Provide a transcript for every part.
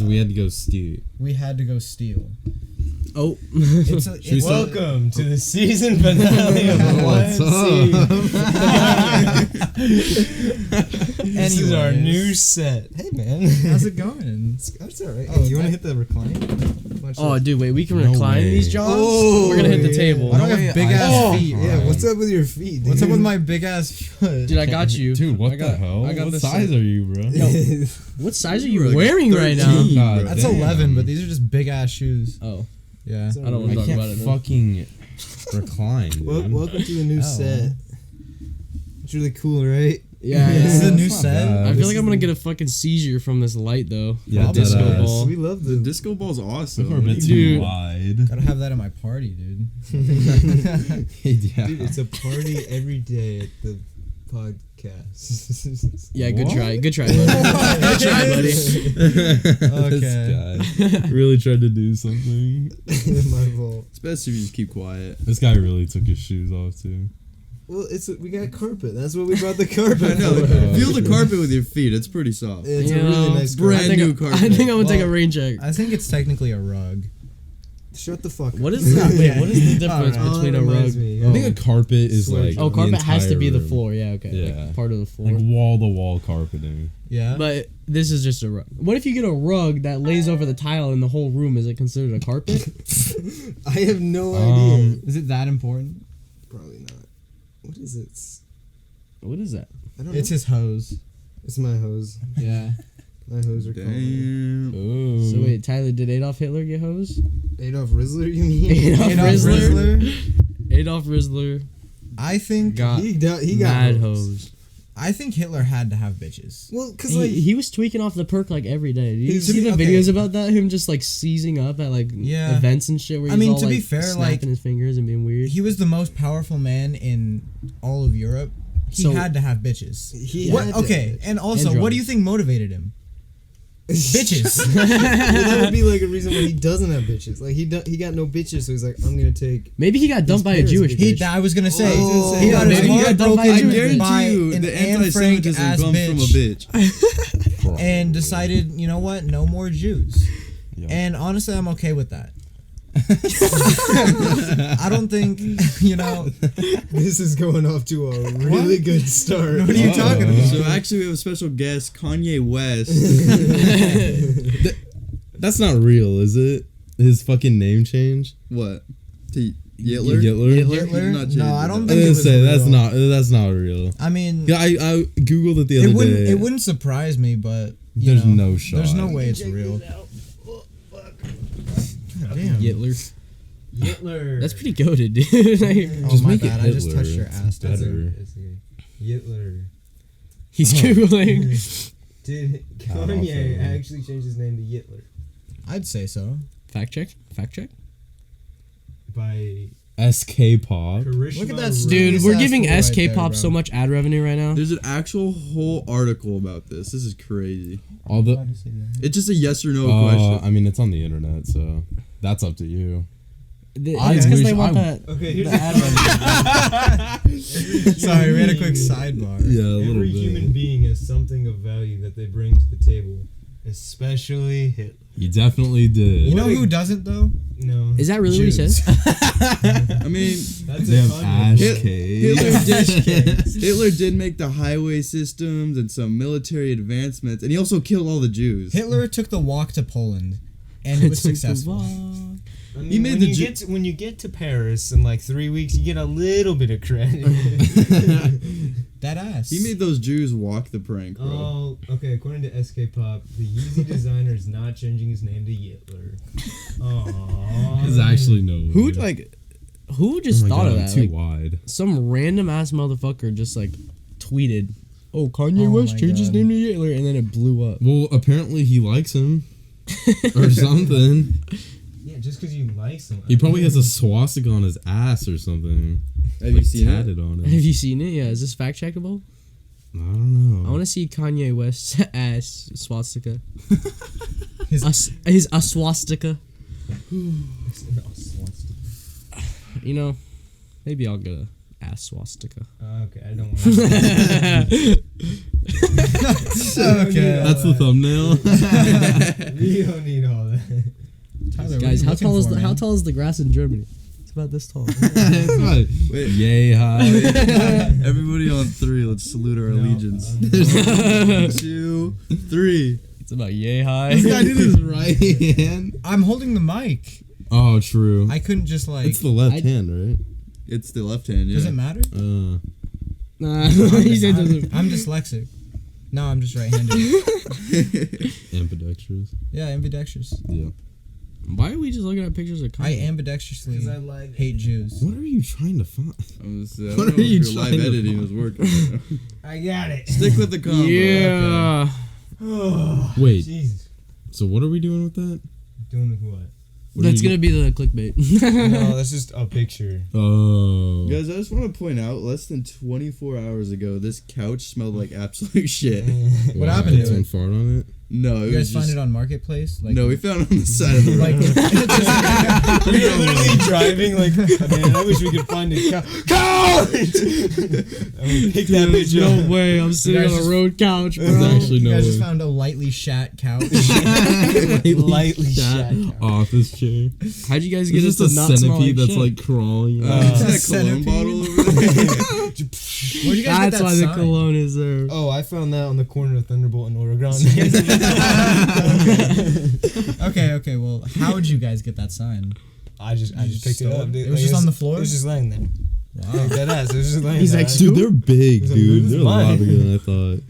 We had to go steal. We had to go steal. Oh. Welcome to the season finale of What's This is our new set. Hey, man. How's it going? That's all right. Oh, Hey, you want to hit the recline? Oh, dude, wait, we can No recline way. these jaws? Oh, We're gonna hit the yeah. table. I don't have big ass feet. Yeah, what's up with your feet, dude? What's up with my big ass foot? Dude, I got you. Dude, what I got, the hell? I got What the size are you, bro? Yo, what size are you You're like wearing right now? 13, God That's damn. 11, but these are just big ass shoes. Oh, Yeah. I don't want I to talk can't about it. fucking recline, dude. Welcome to the new Oh. set. It's really cool, right? Yeah, This is yeah. the new That's not set. bad. I feel This like is I'm gonna the- get a fucking seizure from this light, though. Yeah, The disco deadass. ball. We love The the disco ball's awesome. We're a bit too Dude. wide. Gotta have that at my party, dude. Yeah. Dude, it's a party every day at the podcast. Yeah, good What? try. Good try, buddy. Good try, buddy. This guy really tried to do something. My fault. It's best if you just keep quiet. This guy really took his shoes off too. Well, we got carpet. That's what we brought the carpet. I know. Oh, Feel the okay. carpet with your feet. It's pretty soft. It's You a really know, nice brand carpet. new I carpet. think I'm gonna take a Well, rain check. I think it's technically a rug. Shut the fuck up. What is that? Wait, what is the difference Alright. between Oh, a that rug? reminds me. I think a carpet is Swear like. to Oh, the carpet has to entire be the room. floor. Yeah, okay. Yeah. Like part of the floor. Like wall to wall carpeting. Yeah. But this is just a rug. What if you get a rug that lays over the tile in the whole room? Is it considered a carpet? I have no idea. Is it that important? Probably not. What is it? What is that? I don't know. It's his hose. It's my hose. Yeah. My hose are called Damn. Ooh. So wait, Tyler, did Adolf Hitler get hosed? Adolf Rizzler. You mean? Adolf Adolf Rizzler. Rizzler? Adolf Rizzler I think got He got mad hosed. hosed. I think Hitler had to have bitches. Well, cause like He was tweaking off the perk like every day. Did you He's- see the okay. videos about that? Him just like seizing up at like Yeah. events and shit where I he's mean, all, to be like, fair, snapping like, his fingers and being weird. He was the most powerful man in all of Europe. He So- had to have bitches. he What? had to- Okay, and also, And what do you drugs. think motivated him? Bitches. Well, that would be like a reason why he doesn't have bitches. Like he got no bitches, so he's like, I'm gonna take. Maybe he got dumped by a parents Jewish would He, bitch. I was gonna say, Oh, he got his maybe he heart got dumped by a broken I guarantee by you, an the Anne Frank anti-Semitism ass comes from a bitch, bitch. and decided, you know what, no more Jews. Yeah. And honestly, I'm okay with that. I don't think, you know. This is going off to a really good start. What are you talking about? So actually, we have a special guest, Kanye West. That's not real, is it? His fucking name change? What? To Yitler? Hitler? Not No, I don't I think it didn't was say real. that's not real. I mean, Yeah, I googled it the other day. it wouldn't surprise me, but you There's know, no shot. There's no way it's real. Damn. Hitler. Hitler. That's pretty goated, dude. Oh, Just my make it bad. I just Hitler. touched your It's ass. That's better. it. It's okay. Hitler. He's googling. Did God, Kanye also. actually change his name to Hitler I'd say so. Fact check. Fact check. by SK Pop. Karishma? Look at that Ra- Dude, Nice we're ass giving fool right SK there, Pop bro. so much ad revenue right now. There's an actual whole article about this. This is crazy. All the It's just a yes or no question. I mean, it's on the internet, so that's up to you. I It's because they wish want I- that. Okay, here's The ad revenue. Sorry, we had a quick sidebar. Yeah, a little Every bit. human being has something of value that they bring to the table, especially Hitler. You definitely did. You know who doesn't though? No, Is that really what he Jews. says? I mean, that's Damn a Kanye. Ash Hit- K. Hitler did make the highway systems and some military advancements, and he also killed all the Jews. Hitler took the walk to Poland, and it was successful. I mean, He made when the you Ju- get to, when you get to Paris in like 3 weeks, you get a little bit of credit. That ass. He made those Jews walk the prank, bro. Oh, okay. According to SK Pop, the Yeezy designer is not changing his name to Hitler. Aww. There's actually no. Who way. who just Oh my thought God, of I'm that? Too Like, wide. some random ass motherfucker just like tweeted, "Oh, Kanye Oh West my changed his God. name to Hitler," and then it blew up. Well, apparently he likes him or something. Yeah, just because you like someone. He probably has a swastika on his ass or something. Have like you seen it? tatted on Have him. you seen it? Yeah, is this fact checkable? I don't know. I want to see Kanye West's ass swastika. His- His swastika. You know, maybe I'll get a ass swastika. Okay, I don't want to. Okay. That's the thumbnail. We don't need all that. Tyler, Guys, what are you looking for, how man? tall is the grass in Germany? It's about this tall. It's not Wait. yay high. Everybody on 3, let's salute our allegiance. 1, 2, 3. It's about yay high. This guy did his right hand. I'm holding the mic. Oh, true. I couldn't just like. It's the left I- hand, right? It's the left hand, yeah. Does it matter? Nah, he said doesn't. I'm dyslexic. No, I'm just right-handed. Ambidextrous. Yeah, ambidextrous. Yeah. Why are we just looking at pictures of I Kanye? ambidextrously like hate Jews. What are you trying to find? I was, I What don't know are you if your live trying to editing find? was working. I got it. Stick with the combo. Yeah. Oh, Wait. Jesus. So what are we doing with that? Doing with what? What are That's you gonna be the clickbait. No, that's just a picture. Oh. Guys, I just want to point out, less than 24 hours ago, this couch smelled like absolute shit. What happened to Someone it? fart on it? No, it You was guys find just... it on Marketplace? Like, No, we found it on the side of the road. like We're literally driving like, man, I wish we could find a couch. And we pick that bitch no up. way, I'm sitting guys on a just- road couch, bro. There's actually you no guys way. just found a lightly shat couch. Lightly shat shat. office chair. How'd you guys It's get us just to a not smell centipede like that's shit? like crawling. Is that a cologne Centipede. bottle over there? Where'd you guys That's get that why sign? the cologne is there. Oh, I found that on the corner of Thunderbolt and Oro Grande. Okay. Well, how would you guys get that sign? I just just picked it stole up. it? Dude. It was just on the floor? It was just laying there. Wow. Dead ass. It was just laying He's there. like, Dude, they're big, It's like, dude. this is They're a lot mine. bigger than I thought.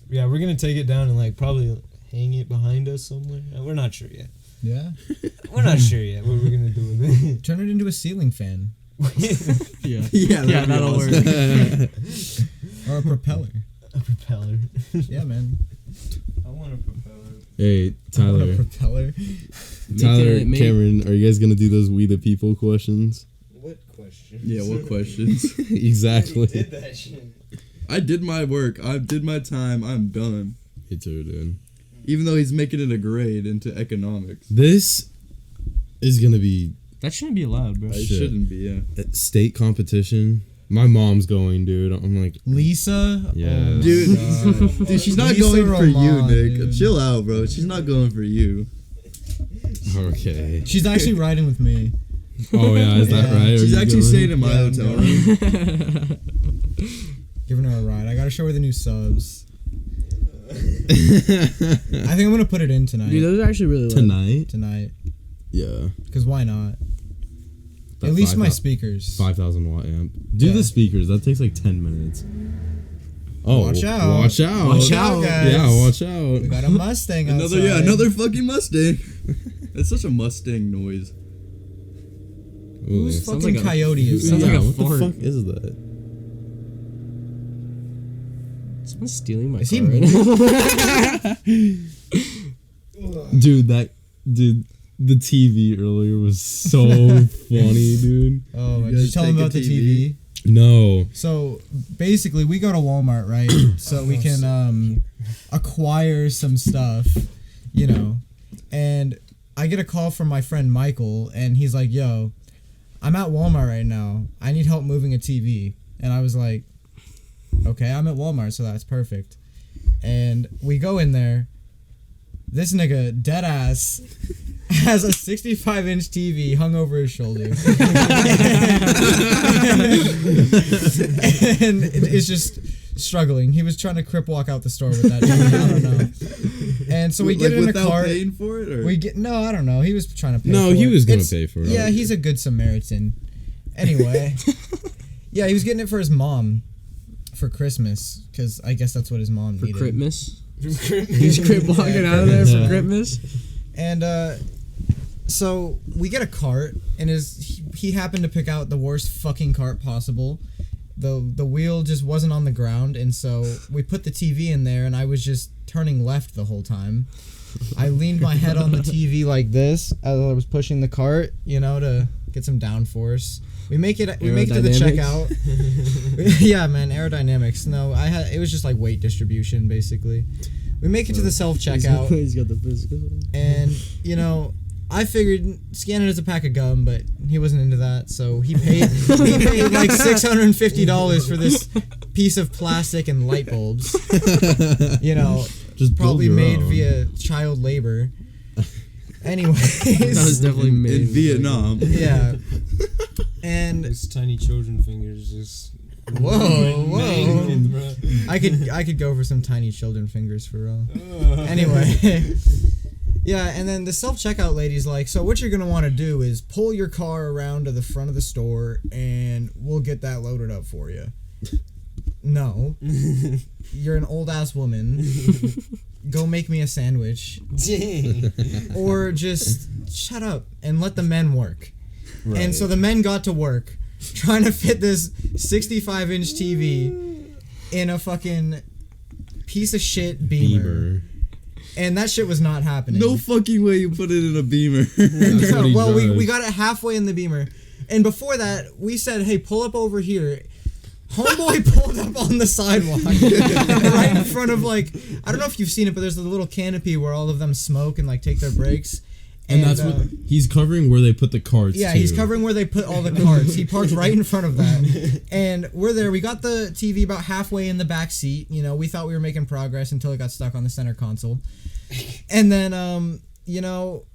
Yeah, we're gonna take it down and like probably hang it behind us somewhere. We're not sure yet. Yeah. We're not sure yet what we're gonna do with it. Turn it into a ceiling fan Yeah. Yeah, Yeah, that'll work. or a propeller. A propeller. Yeah, man. I want a propeller. Hey, A Tyler. propeller. Tyler, Make- Cameron, are you guys gonna do those We the People questions? What question? Yeah, what questions? Exactly. Did that shit. I did my work. I did my time. I'm done. Me too, dude. Even though he's making it a grade into economics. This is gonna be That shouldn't be allowed, bro. It Shit. shouldn't be, yeah. a state competition. My mom's going, dude. I'm like, Lisa. Yeah. Oh my Dude, God. dude, she's not Lisa going for you, Roman, Nick. dude. Chill out, bro. She's not going for you. okay. She's actually riding with me. Oh yeah, is that Yeah. right? Are She's you actually going? staying in my Yeah, I'm hotel going. room. Giving her a ride. I gotta show her the new subs. I think I'm gonna put it in tonight. Dude, those are actually really loud. Tonight? Tonight. Yeah. Because why not? That At least my 5,000 speakers. 5,000 watt amp. Do Yeah. the speakers. That takes like 10 minutes. Oh, Watch out. Watch out. Watch out, guys. Yeah, watch out. We got a Mustang outside. Another fucking Mustang. That's such a Mustang noise. Ooh. Whose Sounds fucking like a- coyote is Sounds that? like a what fart. the fuck is that? Someone's stealing my Is he car right now. Dude, the TV earlier was so funny, dude. Oh, You did you guys tell him take a about the TV? TV? No. So basically, we go to Walmart, right? So we can acquire some stuff, you know. And I get a call from my friend Michael, and he's like, "Yo, I'm at Walmart right now. I need help moving a TV." And I was like, "Okay, I'm at Walmart, so that's perfect." And we go in there. This nigga, dead ass, has a 65-inch TV hung over his shoulder. And it's just struggling. He was trying to crip walk out the store with that TV. I don't know. And so we get in a without cart. paying for it, or? I don't know. He was trying to pay No, for he it. was gonna It's- pay for it. Yeah, he's a good Samaritan. Anyway. Yeah, he was getting it for his mom for Christmas, because I guess that's what his mom For needed. Christmas. He's crip walking out of there for Christmas. And so we get a cart, and he happened to pick out the worst fucking cart possible. The wheel just wasn't on the ground, and so we put the TV in there, and I was just turning left the whole time. I leaned my head on the TV like this as I was pushing the cart, you know, to get some downforce. We make it to the checkout. Yeah, man, aerodynamics. No, it was just like weight distribution, basically. We make it to the self checkout. He's got the physical. And, you know, I figured scan it as a pack of gum, but he wasn't into that, so he paid like $650 for this piece of plastic and light bulbs. You know, Just probably build your made own. via child labor. Anyways, That was definitely made in Vietnam. yeah. And Those tiny children fingers just. whoa. mangled, bro. I could go for some tiny children fingers for real. Ugh. Anyway. Yeah, and then the self-checkout lady's like, so what you're going to want to do is pull your car around to the front of the store and we'll get that loaded up for you. No. You're an old-ass woman. Go make me a sandwich. Or just shut up and let the men work. Right. And so the men got to work trying to fit this 65-inch TV in a fucking piece of shit Beamer. And that shit was not happening. No fucking way you put it in a Beamer. That's what he Well, we does. got it halfway in the Beamer. And before that, we said, hey, pull up over here. Homeboy pulled up on the sidewalk right in front of, like, I don't know if you've seen it, but there's a little canopy where all of them smoke and, like, take their breaks. And that's what he's covering where they put the carts. Yeah, too. he's covering where they put all the carts. He parked right in front of that. And we're there. We got the TV about halfway in the back seat. You know, we thought we were making progress until it got stuck on the center console. And then, you know,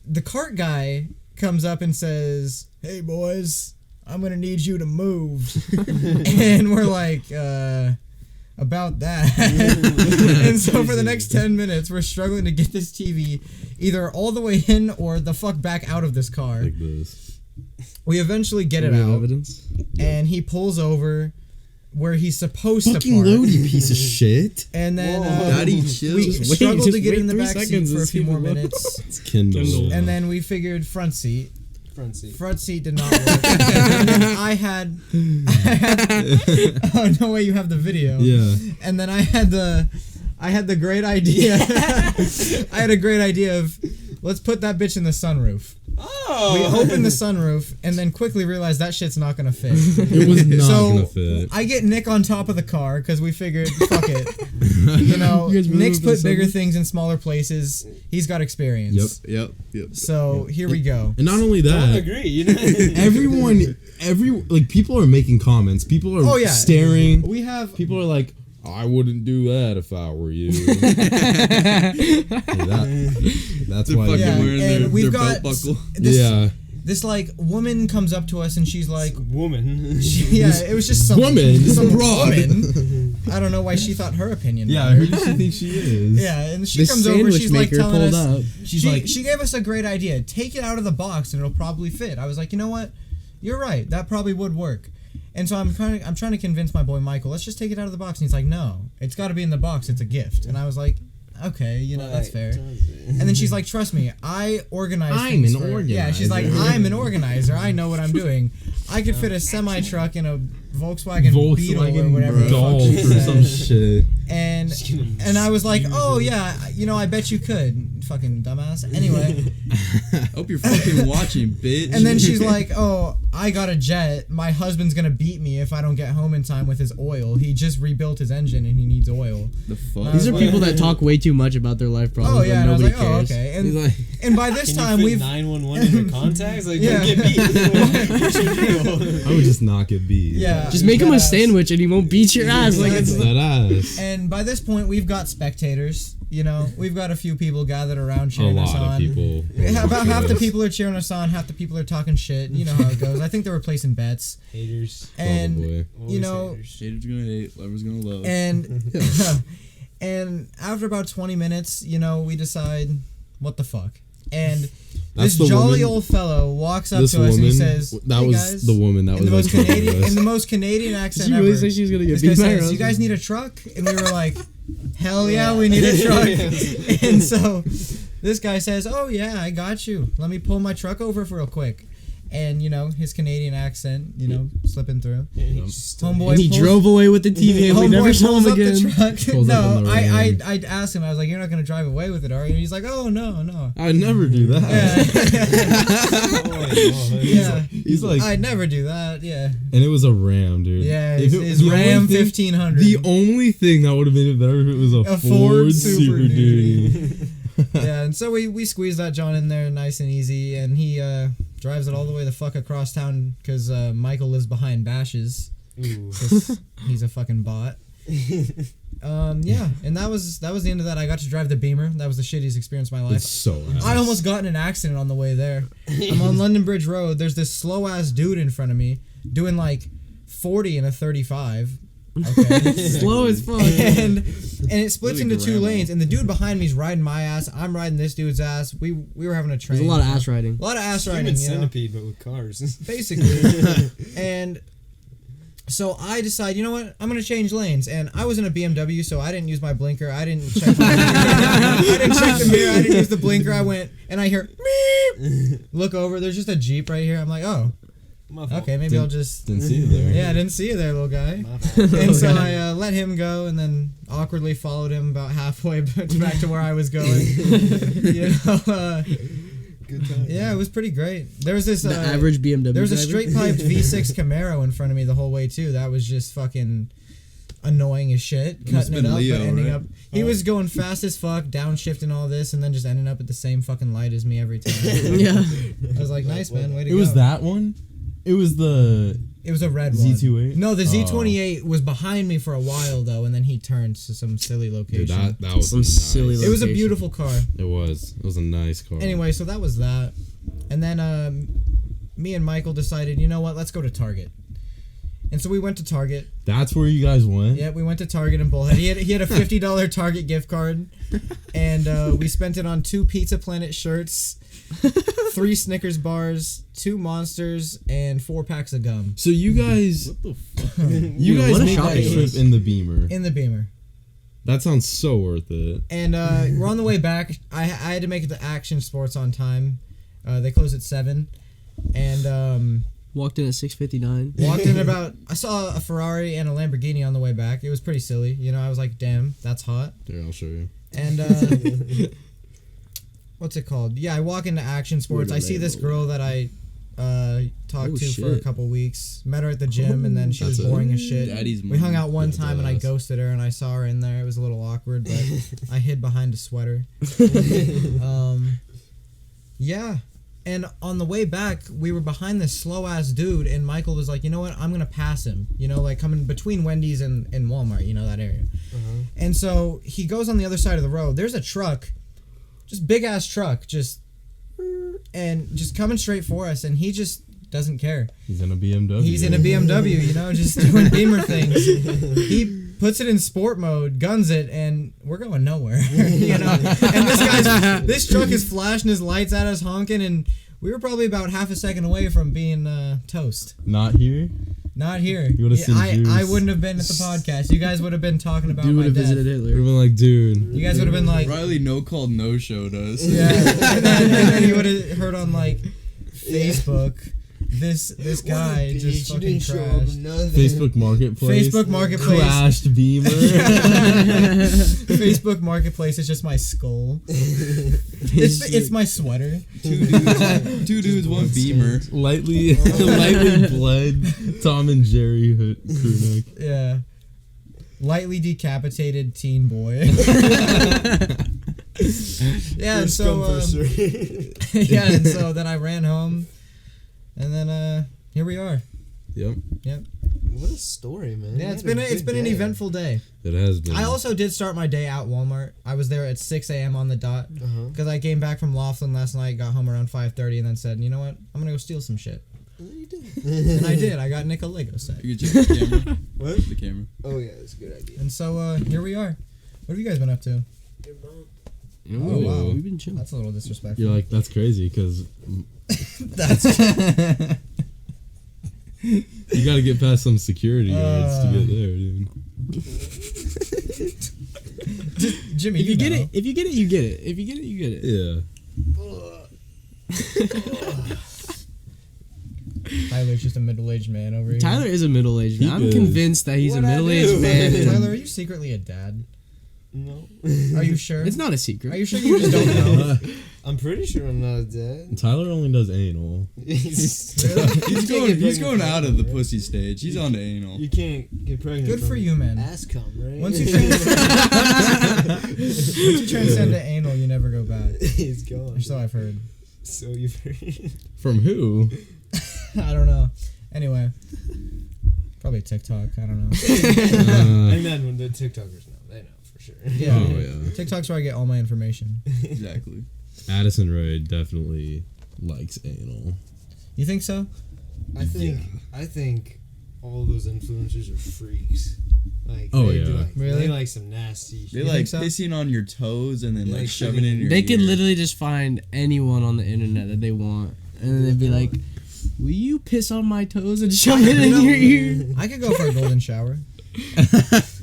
the cart guy comes up and says, hey, boys, I'm going to need you to move. And we're like, about that. And so for the next 10 minutes, we're struggling to get this TV either all the way in or the fuck back out of this car. like this. We eventually get Do it we have out, evidence? and he pulls over where he's supposed Fucking to park. load, you piece of shit. And then Daddy, chill. we Just wait, struggled to just get wait in the 3 back seat seconds for a and few see more if it minutes. It's Kindle. Kindle. And then we figured front seat. Front seat. Front seat did not work. And then I had oh, no way you have the video. Yeah. And then I had the great idea. I had a great idea of, let's put that bitch in the sunroof. Oh! We opened the sunroof and then quickly realized that shit's not gonna fit. It was not So gonna fit. I get Nick on top of the car because we figured, fuck it. You know, You guys really Nick's opened put the bigger sunroof? things in smaller places. He's got experience. Yep. So here we go. And not only I that, agree. You know. people are making comments. People are Oh, yeah. staring. We have People are like, I wouldn't do that if I were you. That's They're why. fucking Yeah, wearing and their, we've their got belt buckle. this like woman comes up to us and she's like, Woman. yeah, it was just some woman, some broad. woman. I don't know why she thought her opinion. Yeah, mattered. who does she think she is? Yeah, and she This comes over. sandwich She's like maker telling pulled us. up. She's like, she gave us a great idea. Take it out of the box and it'll probably fit. I was like, you know what? You're right. That probably would work. And so I'm trying to convince my boy Michael. Let's just take it out of the box. And he's like, no, it's got to be in the box. It's a gift. And I was like, okay, you know, that's fair. And then she's like, trust me, I organize. I'm things an for-" Yeah, she's like, organizer. I'm an organizer. I know what I'm doing. I could fit a semi truck in a Volkswagen Beetle or Volkswagen whatever. the fuck Golf she or said. some shit. And I was like, oh yeah, you know, I bet you could. Fucking dumbass. Anyway. Hope you're fucking watching, bitch. And then she's like, oh, I got a jet. My husband's gonna beat me if I don't get home in time with his oil. He just rebuilt his engine and he needs oil. the fuck. These are people that talk way too much about their life problems. Oh yeah, and and I was nobody like, oh cares. okay. He's And, like, and by this Can time you fit we've 911 in the contacts? Like, Yeah. don't get beat. What's your deal? I would just not get beat. yeah. Just make him a deadass. sandwich and he won't beat your ass. Like it's That ass. And by this point we've got spectators. You know, we've got a few people gathered around A cheering us lot on. of people. Yeah, about half the people are cheering us on, half the people are talking shit. You know how it goes. I think they were placing bets. Haters. And Probably. you know, Haters. Haters gonna hate, lovers gonna love. and and after about 20 minutes, you know, we decide what the fuck. And That's this the jolly woman- old fellow walks up This to us and he woman, says, that "Hey was guys," the woman that in was the most like talking to Canadian us. in the most Canadian Did accent she really ever. say she was gonna get This guy beat by her says, "You guys husband? need a truck?" And we were like, "Hell yeah, we need a truck." And so this guy says, "Oh yeah, I got you. Let me pull my truck over for real quick." And you know, his Canadian accent, you know, slipping through. Homeboy And he pulls- drove away with the TV and we Homeboy never saw pulls him up the again. truck. Pulls up No, on the I ramp. asked him. I was like, "You're not gonna drive away with it, are you?" And he's like, "Oh no, no." I never do that. Yeah, He's like, I'd never do that. Yeah, and it was a Ram, dude. yeah. If His the only Ram thing- 1500. The only thing that would have made it better if it was a Ford Ford Super Super Duty. Yeah, and so we squeezed that John in there nice and easy, and he drives it all the way the fuck across town because Michael lives behind Bashes. Ooh. He's a fucking bot. Yeah, and that was the end of that. I got to drive the Beamer. That was the shittiest experience of my life. It's so ass. I almost got in an accident on the way there. I'm on London Bridge Road. There's this slow ass dude in front of me doing like 40 in a 35. Okay. Slow as fuck. And it splits Really into two grandma. lanes, and the dude behind me's riding my ass. I'm riding this dude's ass. We were having a train. There's a lot of ass riding. A lot of ass Human riding, you know? centipede, but with cars. Basically. And so I decide, you know what? I'm gonna change lanes, and I was in a BMW, so I didn't use my blinker. I didn't check the mirror. I didn't use the blinker. I went, and I hear meep. Look over. There's just a Jeep right here. I'm like, oh, okay, maybe I'll just. Didn't see you there. Yeah, I didn't see you there, little guy. My And so I let him go, and then awkwardly followed him about halfway back to where I was going. You know, Good time. yeah, it was pretty great. There was this The average BMW. there was a driver. straight piped V6 Camaro in front of me the whole way too. That was just fucking annoying as shit. must Cutting have it been up, Leo, but ending right? up. He was going fast as fuck, downshifting all this, and then just ending up at the same fucking light as me every time. Yeah. I was like, nice man, way to It go. was that one. It was the It was a red one. Z28? No, the Oh. Z28 was behind me for a while though, and then he turned to some silly location. Dude, that was Some nice. silly It was a location. beautiful car. It was a nice car. Anyway, so that was that. And then me and Michael decided, you know what, let's go to Target. And so we went to Target. That's where you guys went. Yeah, we went to Target in Bullhead. He had a $50 Target gift card, and we spent it on 2 Pizza Planet shirts, 3 Snickers bars, 2 Monsters, and 4 packs of gum So you guys, What the fuck? you Dude, guys what a made that shopping trip list. in the Beamer. in the Beamer. That sounds so worth it. And we're on the way back. I had to make it to Action Sports on time. They close at 7, and Walked in at 6:59. walked in about. I saw a Ferrari and a Lamborghini on the way back. It was pretty silly, you know. I was like, "Damn, that's hot." Here, I'll show you. And what's it called? Yeah, I walk into Action Sports. I see this girl that I talked Oh, to for a shit. couple weeks. Met her at the gym, and then she was That's it. boring as shit. Daddy's We hung mom. out one Yeah, time, and I deadass. ghosted her, and I saw her in there. It was a little awkward, but I hid behind a sweater. Yeah. And on the way back, we were behind this slow ass dude, and Michael was like, you know what, I'm gonna pass him. You know, like coming between Wendy's and Walmart, you know, that area. And so he goes on the other side of the road. There's a truck, just big ass truck, just coming straight for us, and he just doesn't care. He's in a BMW. He's in a BMW, you know, just doing Beamer things. He puts it in sport mode, guns it, and we're going nowhere. You know, and this truck is flashing his lights at us, honking, and we were probably about half a second away from being toast. Not here. Not here. You would've seen I Juice. wouldn't have been at the podcast. You guys would have been talking about Dude my would have death. visited We've Hitler. been like, dude. You guys would have been like, Riley no showed us. yeah, and then you would have heard on like Facebook. This guy just fucking crashed. Facebook Marketplace. Facebook Marketplace. Crashed Beamer. Facebook Marketplace is just my skull. It's my sweater. Two dudes, one Beamer. lightly bled Tom and Jerry crew neck. Yeah. Lightly decapitated teen boy. Yeah, and so yeah, and so then I ran home, and then here we are. Yep. What a story, man. Yeah, it's been an eventful day. It has been. I also did start my day at Walmart. I was there at 6 a.m. on the dot because I came back from Laughlin last night, got home around 5:30, and then said, you know what, I'm gonna go steal some shit. And I did. I got Nick a Lego set. You can check the camera. What? The camera. Oh yeah, that's a good idea. And so here we are. What have you guys been up to? Ooh. Oh, wow. We've been chilling. That's a little disrespectful. You're like, that's crazy because That's you got to get past some security guards to get there, dude. Jimmy. If you get know. it, you get it. If you get it, you get it. Yeah. Tyler's just a middle-aged man over here. Tyler is a middle-aged man. He I'm is. convinced that he's What'd a I do? middle-aged man. Tyler, are you secretly a dad? No. Are you sure? It's not a secret. Are you sure you just don't know? I'm pretty sure I'm not dead. Tyler only does anal. He's going out of the pussy stage. He's on to anal. You can't get pregnant. Good from for you, man. Ass cum, right? Once you transcend to anal, you never go back. It's gone. Or so I've heard. So you've heard. From who? I don't know. Anyway, probably TikTok. I don't know. And then when the TikTokers know, they know for sure. Yeah. Oh yeah. TikTok's where I get all my information. Exactly. Addison Rae definitely likes anal. You think so? I think all those influencers are freaks. Like, Oh, they yeah. do like, Really? They like some nasty They shit. like think so? pissing on your toes and then They like like shoving it in your They could ear. literally just find anyone on the internet that they want, and then they'd be like, "Will you piss on my toes and shove it in your ear?" I could go for a golden shower.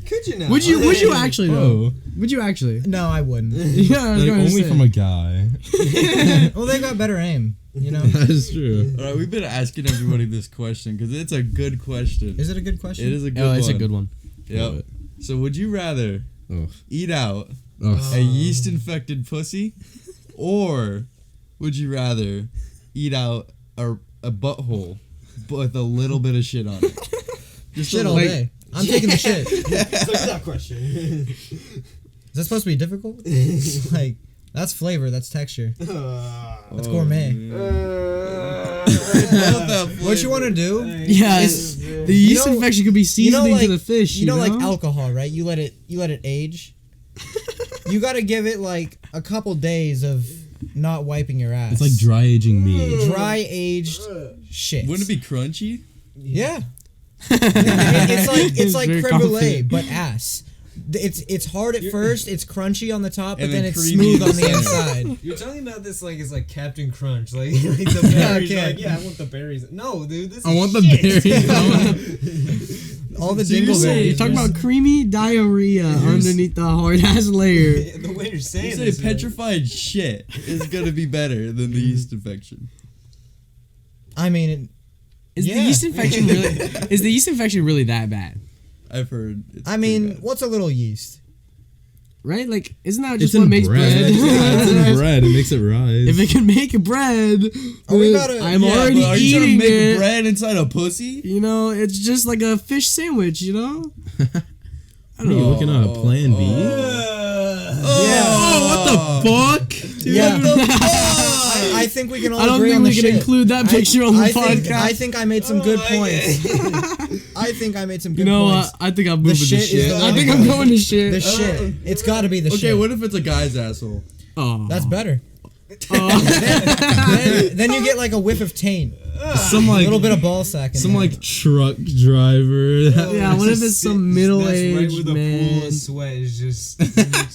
Could you not? Would you actually though? Oh, Would you actually? No, I wouldn't. Yeah, I was like gonna only say. from a guy. Well, they got better aim. You know? That is true. All right, we've been asking everybody this question because it's a good question. Is it a good question? It is a good Oh, one. it's a good one. Yep. So would you rather Oh. eat out Oh. a yeast infected pussy, or would you rather eat out a butthole but with a little bit of shit on it? Just Shit a all little- day. I'm taking the shit. So that question. Is that supposed to be difficult? Like, that's flavor. That's texture. That's gourmet. What you want to do? Yeah, the yeast you know- infection could be seasoning to like, the fish. You know, like alcohol, right? You let it age. You got to give it like a couple days of not wiping your ass. It's like dry aging meat. dry aged shit. Wouldn't it be crunchy? Yeah. it's like very creme brulee, confident. but ass. It's hard at first. It's crunchy on the top, but And then then it's creamy smooth in on the the center. inside. You're talking about this like it's like Captain Crunch, like the berries. Okay. Like, yeah, I want the berries. No, dude, this is I want the shit. berries. All the So you're dingleberries. You're talking about creamy diarrhea underneath the hard ass layer. The way you're saying You say this, petrified shit is gonna be better than the yeast infection. I mean, Is Yeah. the yeast infection really that bad? I've heard. It's I pretty mean, bad. what's a little yeast? Right? Like, isn't that It's just what in makes bread. bread? Yeah, it's in bread. It makes it rise. If it can make bread, Are we then about to- I'm Yeah, already but are you trying to eating make it. bread inside a pussy? You know, it's just like a fish sandwich. You know. What are you looking up? Plan B? Yeah. What the fuck? Dude, Yeah. What the fuck? I think we can all I don't agree think on the we can shit. include that picture on the podcast. I think I made some good points. I think I made some good You know points. what? I think I'm moving to shit is shit. the I think one. I'm going to shit. The shit. It's got to be the shit. Okay, what if it's a guy's asshole? Oh, That's better. Oh. Then you get like a whiff of taint. some A like little bit of ball sack in some there. like truck driver. Yeah, what if it's some That's right middle-aged where the pool man? of sweat is just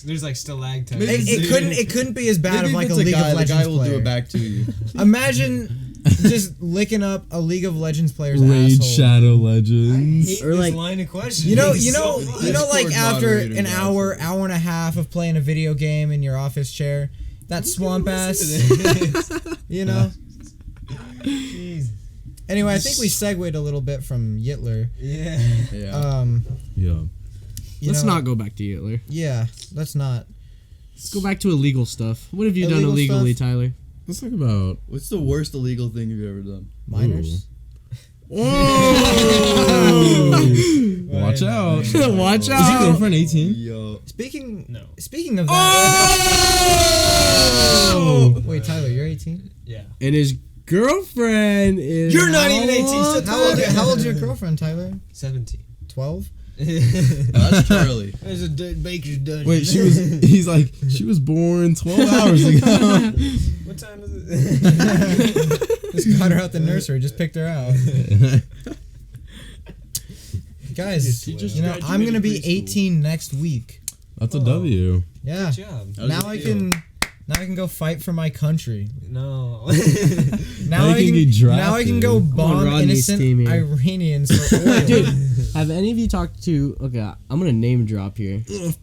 there's like stalactites. It couldn't be as bad Maybe of if like it's a League guy, of the guy Legends will player. do it back to you. Imagine just licking up a League of Legends player's Raid asshole. Shadow I Legends. hate Or this like- line of questions. You know, Discord like after moderator an guys. hour and a half of playing a video game in your office chair, that swamp ass, you know. Jeez. Anyway, I think we segued a little bit from Yitler. Yeah. Yeah. Yeah. Let's not go back to Hitler. Yeah, let's not. Let's go back to illegal stuff. What have you done Illegal illegally, stuff? Tyler? Let's talk about. What's the worst illegal thing you've ever done? Minors. Watch out. Is Watch your out. girlfriend 18? Yo. Speaking No. of that. Oh! Wait, Tyler, you're 18? Yeah. And his girlfriend is. You're not even 18, What? How old's your girlfriend, Tyler? 17. 12? That's Charlie. There's a baker's dozen. Wait, he's like, she was born 12 hours ago. What time is it? Just got her out the nursery, just picked her out. Guys, He just you know, I'm going to be graduated 18 next week. That's a W. Yeah. Good job. How's Now it I feel? can go fight for my country. No. Now you I can can get now I can go drafted. bomb Rodney's innocent team here. Iranians for oil. Dude, have any of you talked to? Okay, I'm gonna name drop here. Should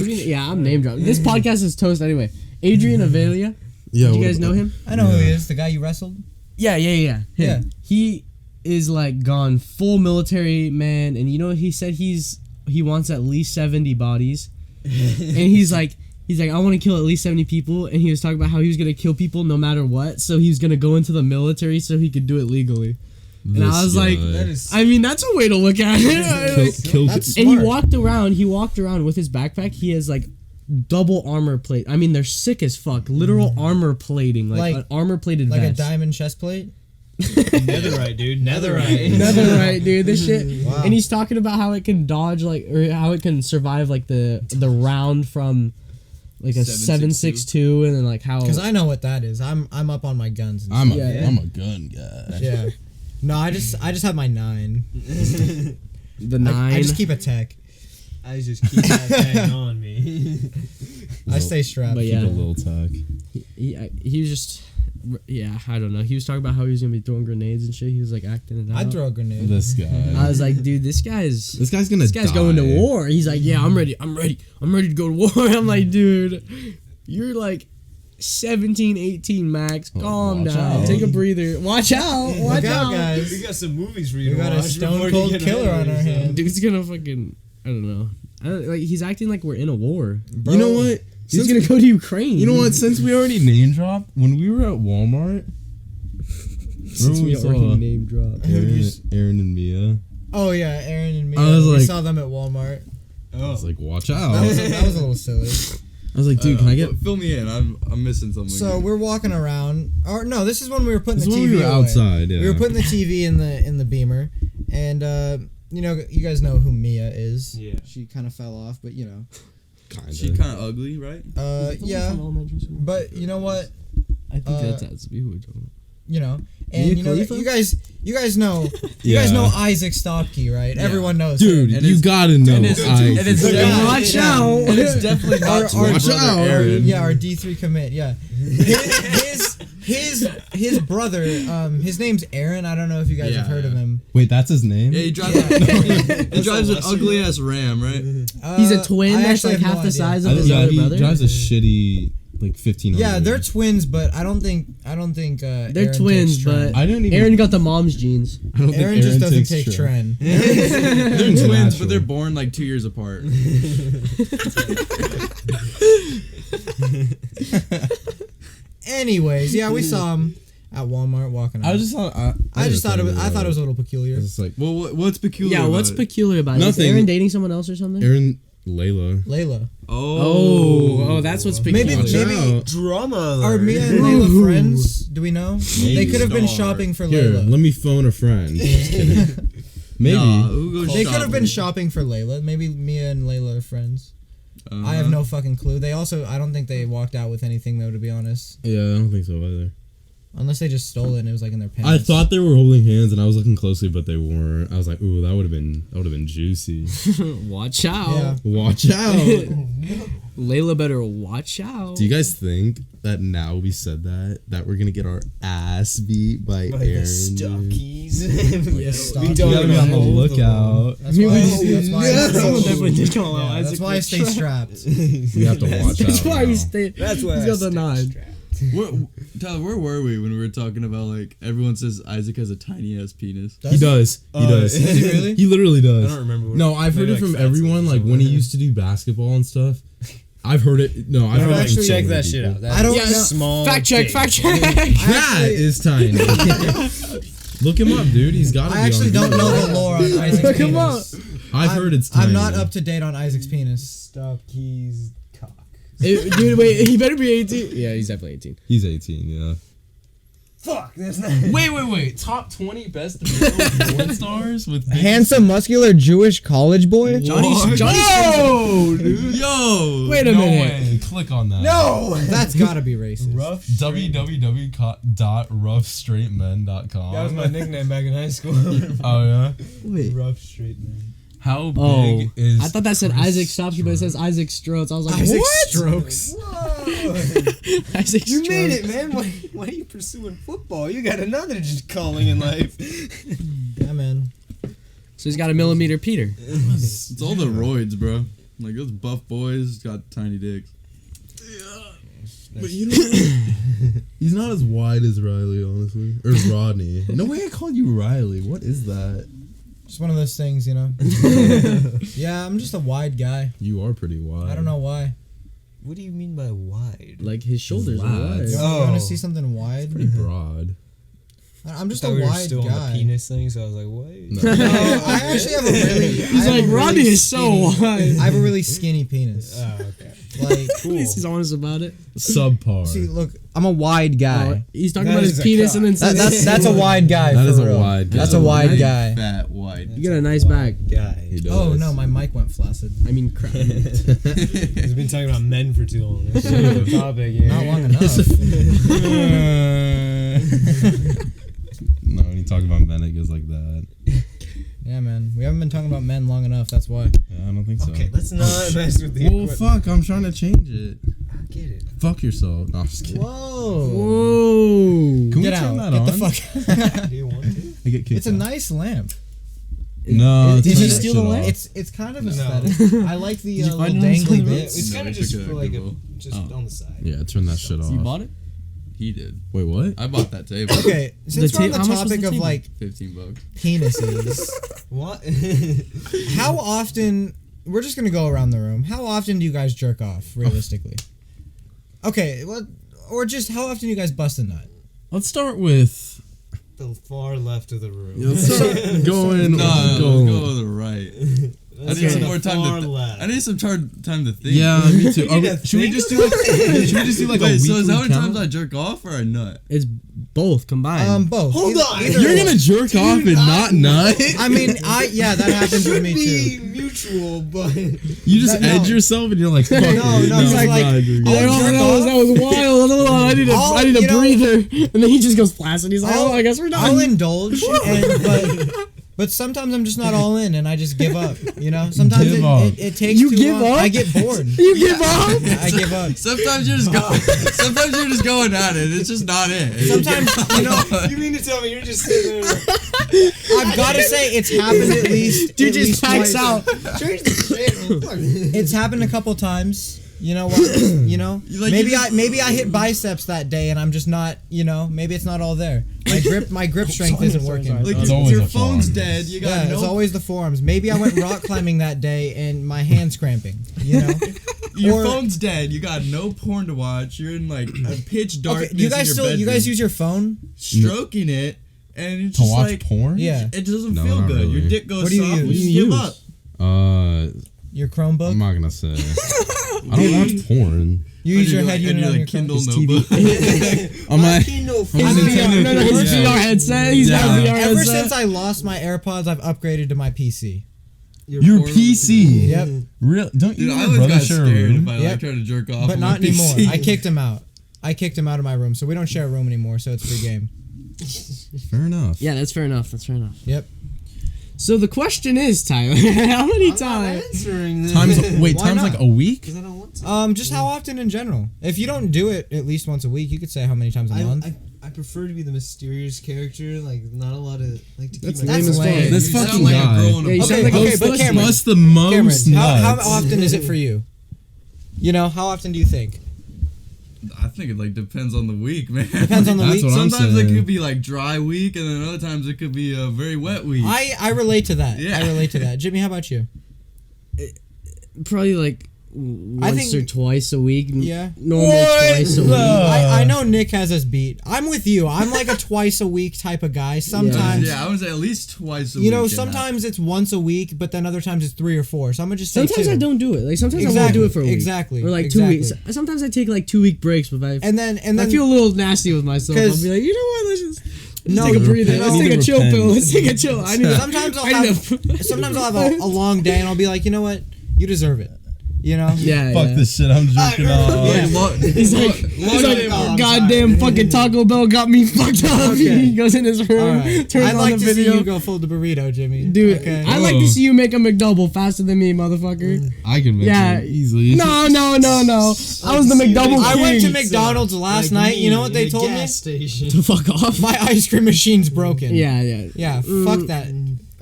we- yeah, I'm name dropping. This podcast is toast anyway. Adrian Avelia. Yeah. Do you what guys know about- him? I know who he Yeah. is, the guy you wrestled. Yeah. Him. Yeah. He is like gone full military man, and you know he said he wants at least 70 bodies, and he's like I want to kill at least 70 people, and he was talking about how he was gonna kill people no matter what, so he was gonna go into the military so he could do it legally. And I was like, That is. I mean, that's a way to look at it. kill, That's And he smart. walked around with his backpack. He has like double armor plate. I mean, they're sick as fuck. Literal armor plating, like an armor plated like vest. a diamond chest plate. Netherite, dude. Netherite. Netherite, dude. This shit. Wow. And he's talking about how it can dodge, like, or how it can survive, like the round from, like a 7.62, and then like how. Because I know what that is. I'm up on my guns. And I'm stuff. I'm a gun guy. Yeah. No, I just have my 9. the 9. I just keep a tech. I just keep that thing on me. I stay strapped. But yeah. Keep a little tuck. He was just. Yeah, I don't know. He was talking about how he was gonna be throwing grenades and shit. He was like acting it out. I'd throw a grenade. This guy. I was like, dude, this guy's going to war. He's like, yeah, I'm ready to go to war. I'm like, dude, you're like 17, 18 max. Calm watch down. out. Take a breather. Watch out. Watch Look out, out. guys. We got some movies for you We to got a watch stone before you cold get killer on our married, so. hands. Dude's gonna fucking, I don't know. Like, he's acting like we're in a war. Bro, You know what? He's gonna go to Ukraine. You know what? Since we already name dropped, when we were at Walmart, Since we remember already saw name dropped. Aaron and Mia. Oh yeah, Aaron and me. I was we like- saw them at Walmart. I was Oh. like, watch That out. was a little silly. I was like, dude, can I get? Fill me in. I'm missing something. So here. we're walking around. Or no, this is when we were putting This the is TV when we were away. outside. Yeah. We were putting the TV in the Beamer, and you know, you guys know who Mia is. Yeah. She kind of fell off, but you know, Kinda. she kind of ugly, right? yeah. From elementary school. But you know what? I think that has to be who we're talking about. You know, and Mia you know, Khalifa? you guys know, you Yeah. guys know Isaac Stopke, right? Yeah. Everyone knows. Dude, him. And you it's- gotta know. and it's- I- and it's- Yeah. Watch Yeah. out. And it's definitely not Our- twin watch brother out. Aaron. Yeah, our D3 commit. Yeah, his brother. His name's Aaron. I don't know if you guys have heard of him. Wait, that's his name. Yeah, he drives. He drives an ugly ass Ram, right? He's a twin I that's actually like have half no the idea. size of his other he brother. drives a shitty like 1500. Yeah, they're twins, but I don't think. They're Aaron twins, takes but trend. I didn't even. Aaron got the mom's genes. I don't think Aaron just doesn't takes take trend. They're He's twins, natural. but they're born like 2 years apart. Anyways, yeah, we saw him at Walmart walking. I Out. just thought. I just thought it was. I thought it was a little peculiar. It's like Well, what's peculiar? Yeah, what's about it? peculiar about it? Is Nothing. Aaron dating someone else or something? Aaron, Layla. Layla. Oh, that's what's peculiar. Maybe Drama are alert. Mia and Layla friends? Do we know? Maybe. They could have been Star. shopping for Here, Layla. let me phone a friend. Just kidding. Maybe. Nah, who goes They could have been shopping? shopping for Layla. Maybe Mia and Layla are friends. I have no fucking clue. They also, I don't think they walked out with anything though, to be honest. Yeah, I don't think so either. Unless they just stole it and it was like in their pants. I thought they were holding hands, and I was looking closely, but they weren't. I was like, "Ooh, that would have been juicy." Watch out. Yeah. Watch out! Layla better watch out. Do you guys think that now we said that we're gonna get our ass beat by Like Aaron? the stuff dude? keys. stop. We You don't gotta be even on the hold them. lookout. That's why. That's why. Someone definitely did call out Yeah, Isaac. that's why I for stay trap. strapped. We have to watch out. That's why now. we stay. That's why He's I got the stay 9. strapped. Tyler, where were we when we were talking about like everyone says Isaac has a tiny ass penis? He does. He does. Is he really? He literally does. I don't remember. What, No, I've heard maybe it from like everyone. Fatsons or Like when he something. used to do basketball and stuff. I've heard it. No, I've heard it. actually from so check many that shit people. out. That I don't is know. small. Fact check. dick. Fact check. That is tiny. Look him up, dude. He's got to be I actually on don't Google. know the lore on Isaac's Look him penis. I've heard it's tiny. I'm not up to date on Isaac's penis. Stop keys. Cock. Dude, wait. He better be 18. Yeah, he's definitely 18. He's 18, yeah. Fuck. That's not. Wait. Top 20 best porn stars with Handsome, muscular Jewish college boy. Johnny's. Whoa, dude. Yo, Wait a No minute. way. Click on that. No. That's gotta be racist. Rough. www.roughstraightmen.com. That was my nickname back in high school. Oh, yeah? Wait. Rough straight man. How Oh, big is I thought that said Chris Isaac Stopke, but it says Isaac Strokes. I was like, Isaac what? Strokes. Whoa. Isaac You Strokes. made it, man. Why are you pursuing football? You got another just calling in life. Yeah, man. So he's got a millimeter Peter. it's all the roids, bro. Like those buff boys got tiny dicks. But you know, he's not as wide as Riley, honestly. Or Rodney. No way I called you Riley. What is that? Just one of those things, you know. Yeah, I'm just a wide guy. You are pretty wide. I don't know why. What do you mean by wide? Like his shoulders are Lads. wide. You Oh. want to see something wide? Pretty broad. I'm just I a thought we were wide still on guy. the penis thing, so I was like, wait. No. No, I actually have a really. He's like, Rodney is so wide. I have a really skinny penis. Oh, okay. Like, At least he's honest about it. Subpar. see, look, I'm a wide guy. He's talking That about is his a penis cock. and then says, That's a wide guy. That for is a real. wide guy. That's a wide Big, guy. Fat wide. You got a nice back. Guy. He does. Oh no, my mic went flaccid. I mean, crap. He's been talking about men for too long. That's the topic. Yeah. Not long enough. No, when you talk about men, it goes like that. Yeah, man. We haven't been talking about men long enough. That's why. Yeah, I don't think so. Okay, let's not mess with the Well, equipment. fuck, I'm trying to change it. I get it. Fuck yourself. No, I'm just kidding. Whoa. Whoa. Can we Get turn out. that Get the on? fuck. Do you want to? I get kicked It's a out. nice lamp. No, Did turn you that steal shit the lamp? off. It's kind of No. aesthetic. I like the Did you find little it on dangly Instagram? bits. It's No, kind of we just took for a like Google. on the side. Yeah, turn that shit off. You bought it? He did. Wait, what? I bought that table. Okay, since we're on how the much was topic the of table? like $15. penises, What? how often? We're just gonna go around the room. How often do you guys jerk off, realistically? Okay, well, or just how often do you guys bust a nut? Let's start with. The far left of the room. Let's start going. No, let's going. go to the right. I Let's need go some to more the time far to. left. I need some time to think. Yeah, me too. need to Should we think just do like? Should we just do like a Wait, so weekly is that how many count? times I jerk off or a nut? It's both combined. Both. Hold Either- on. either You're or. gonna jerk off and not nut? I mean, yeah, that happens with me Be too. mutual, but You just No. edge yourself and you're like, fuck No, it. no, he's I'm like, not jerking I'll off. jerk that was wild. Hold on, I need I'll- a you know- breather. And then he just goes flaccid. He's like, oh, I guess we're I'll done. indulge, but sometimes I'm just not all in, and I just give up. You know, sometimes Give up. it takes You too give long. up? I get bored. You give up? I give up. Sometimes you're just going. Sometimes you're just going at it. It's just not it. Sometimes, you know, you mean to tell me you're just sitting there? I've got to say it's happened at least. Dude at just least packs twice. out. Change the channel. It's happened a couple times. You know what? You know, Like, maybe you I hit biceps that day, and I'm just not. You know, maybe it's not all there. My grip strength isn't working. Like It's your, always your a phone's farm. dead. You got Yeah, no. it's always the forearms. Maybe I went rock climbing that day, and my hand's cramping. You know. Your or- phone's dead. You got no porn to watch. You're in like a pitch darkness. Okay, you guys in still your you guys bedroom, use your phone? stroking it, and it's To just watch like porn? Yeah. it doesn't No, feel not good. really. Your dick goes What do you soft. use? You What just do you give up. Your Chromebook? I'm not gonna say. I don't watch porn. You use your I head do unit on like your Kindle Chromebook? notebook. On my. His VR, no, his Yeah. VR headset. He's got a Yeah. VR Ever headset. since I lost my AirPods, I've upgraded to my PC. Your porn- PC. Yep. Real? Don't you Dude, and I your always brother got share a scared room? if I Yep. like tried to jerk off. But on not my anymore. PC. I kicked him out. I kicked him out of my room, so we don't share a room anymore, so it's free game. Fair enough. Yeah, that's fair enough. That's fair enough. Yep. So the question is, Tyler, how many times? Answering this. Times Why times not? like a week. Because I don't want to. Just how often in general? If you don't do it at least once a week, you could say how many times a month. I prefer to be the mysterious character, like not a lot of like to keep That's my lame as fuck. lame. This You sound fucking like a guy. girl in a Yeah, you book. sound like Okay, a but pussy. Cameron- Bust the most Cameron, how nuts. often is it for you? You know, how often do you think? I think it like depends on the week, man. Depends on the That's week. what I'm Sometimes it saying. could be like dry week, and then other times it could be a very wet week. I relate to that. Yeah. I relate to that. Jimmy, how about you? Probably like once think- or twice a week. Yeah. Normally What? twice a week. I know Nick has us beat. I'm with you. I'm like a twice a week type of guy. Sometimes, yeah, I would say at least twice a week. you know, yeah. sometimes it's once a week, but then other times it's 3 or 4. So I'm gonna just say Sometimes two. I don't do it. Like sometimes I won't Exactly, do it for a week. exactly, Or like exactly. 2 weeks. Sometimes I take like 2 week breaks, but if And then I feel a little nasty with myself. I'll 'Cause- be like, you know what? Let's just No, take a breather. no. Let's take a chill Repent. pill. Let's take a chill. I need to. sometimes I'll I need have to- sometimes I'll have a long day and I'll be like, you know what? You deserve it. You know? Yeah. Fuck yeah. this shit. I'm jerking off. Yeah. He's like, goddamn fucking Taco Bell got me fucked up. Okay. He goes in his room, All right. turns I'd on like the to see video. you go full the burrito, Jimmy. Dude, Okay. I'd like to see you make a McDouble faster than me, motherfucker. I can make Yeah. it easily. No. I was the McDouble I went to king. McDonald's last night. You know what they told me? Gas station. To fuck off. My ice cream machine's broken. Yeah. Yeah. Fuck that.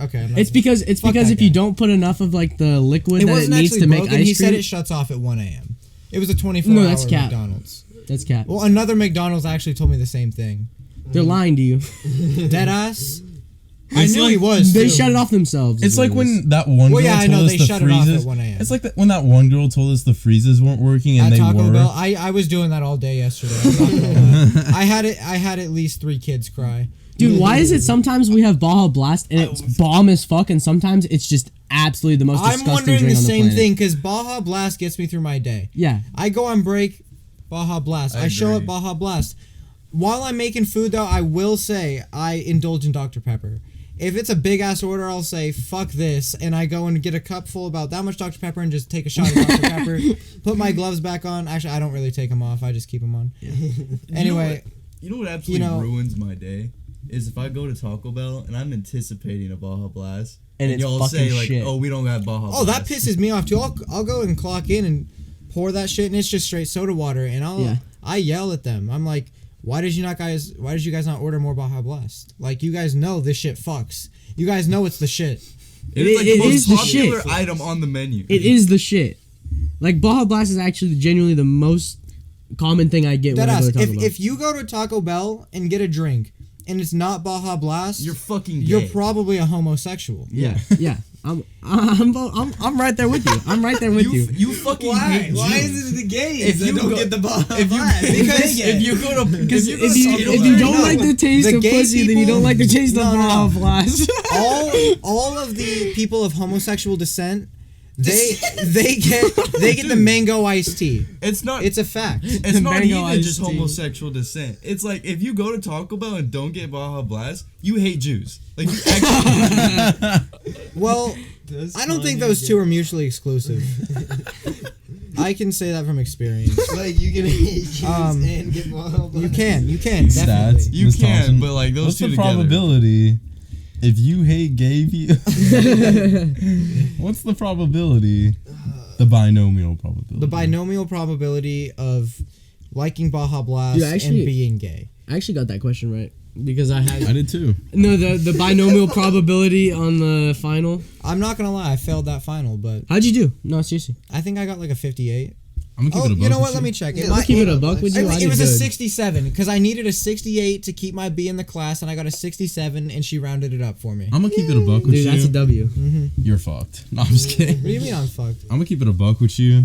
Okay. I'm not It's because Fuck if that you guy. don't put enough of like the liquid It that it wasn't needs actually to make broken. ice He said cream. it shuts off at 1 a.m. It was a 24-hour No, that's cap. McDonald's. That's cat. Well, another McDonald's actually told me the same thing. They're lying to you. Deadass. I knew he was. They too. shut it off themselves. It's is what like it is. when that one Well, girl yeah, I told know us they the shut it off freezes. at 1 a.m. It's like when that one girl told us the freezes weren't working and At they Taco were. Bell, I was doing that all day yesterday. I'm not gonna lie. I had at least 3 kids cry. Dude, why is it sometimes we have Baja Blast and it's bomb as fuck, and sometimes it's just absolutely the most I'm disgusting wondering drink the on the same planet? thing because Baja Blast gets me through my day. Yeah. I go on break, Baja Blast. I show up, agree. Baja Blast. While I'm making food, though, I will say I indulge in Dr. Pepper. If it's a big ass order, I'll say fuck this, and I go and get a cup full about that much Dr. Pepper and just take a shot of Dr. Pepper. Put my gloves back on. Actually, I don't really take them off. I just keep them on. Anyway, You know what absolutely ruins my day? Is if I go to Taco Bell and I'm anticipating a Baja Blast And it's y'all fucking say like, shit. "Oh, we don't got Baja oh, that Blast." pisses me off too. I'll go and clock in and pour that shit, and it's just straight soda water, and I yell at them. I'm like, why did you guys not order more Baja Blast? Like, you guys know this shit fucks. You guys know it's the shit. It is like It the is most the shit. popular item on the menu. It is the shit. Like, Baja Blast is actually genuinely the most common thing I get when I go to Taco Bell. If you go to Taco Bell and get a drink and it's not Baja Blast, You're fucking gay. you're probably a homosexual. Yeah, yeah. I'm right there with you. I'm right there with you. You fucking hate Why Jews. is it the gays If that you don't go- get the Baja If you Blast? because if you go to Because if if you go to Taco you Bell- don't like the taste The of gay pussy, then you people- don't like the taste of No, no, Baja no. Blast. all of the people of homosexual descent, they get the mango iced tea. it's not It's a fact. it's not mango even iced just tea. homosexual descent. It's like if you go to Taco Bell and don't get Baja Blast, you hate Jews. Like you actually Well, I don't think those two are mutually exclusive. I can say that from experience. Like you can hate Jews Um, and get Baja Blast. You can definitely. Stats. You Miss can, Thompson, but, like, those what's two the together. probability if you hate gay people? What's the probability? The binomial probability. The binomial probability of liking Baja Blast Dude, actually- and being gay. I actually got that question right because I had I did too. no the binomial probability on the final. I'm not gonna lie, I failed that final, but How'd you do? No, seriously. I think I got like a 58. I'm gonna keep it a buck You know with what? Let me check. Yeah, It, let's might- Keep it a buck with you. I it did was a good. 67 because I needed a 68 to keep my B in the class, and I got a 67, and she rounded it up for me. I'm gonna keep it a buck with Dude, you. that's a W. You're fucked. No, I'm just kidding. What do you mean I'm fucked? I'm gonna keep it a buck with you.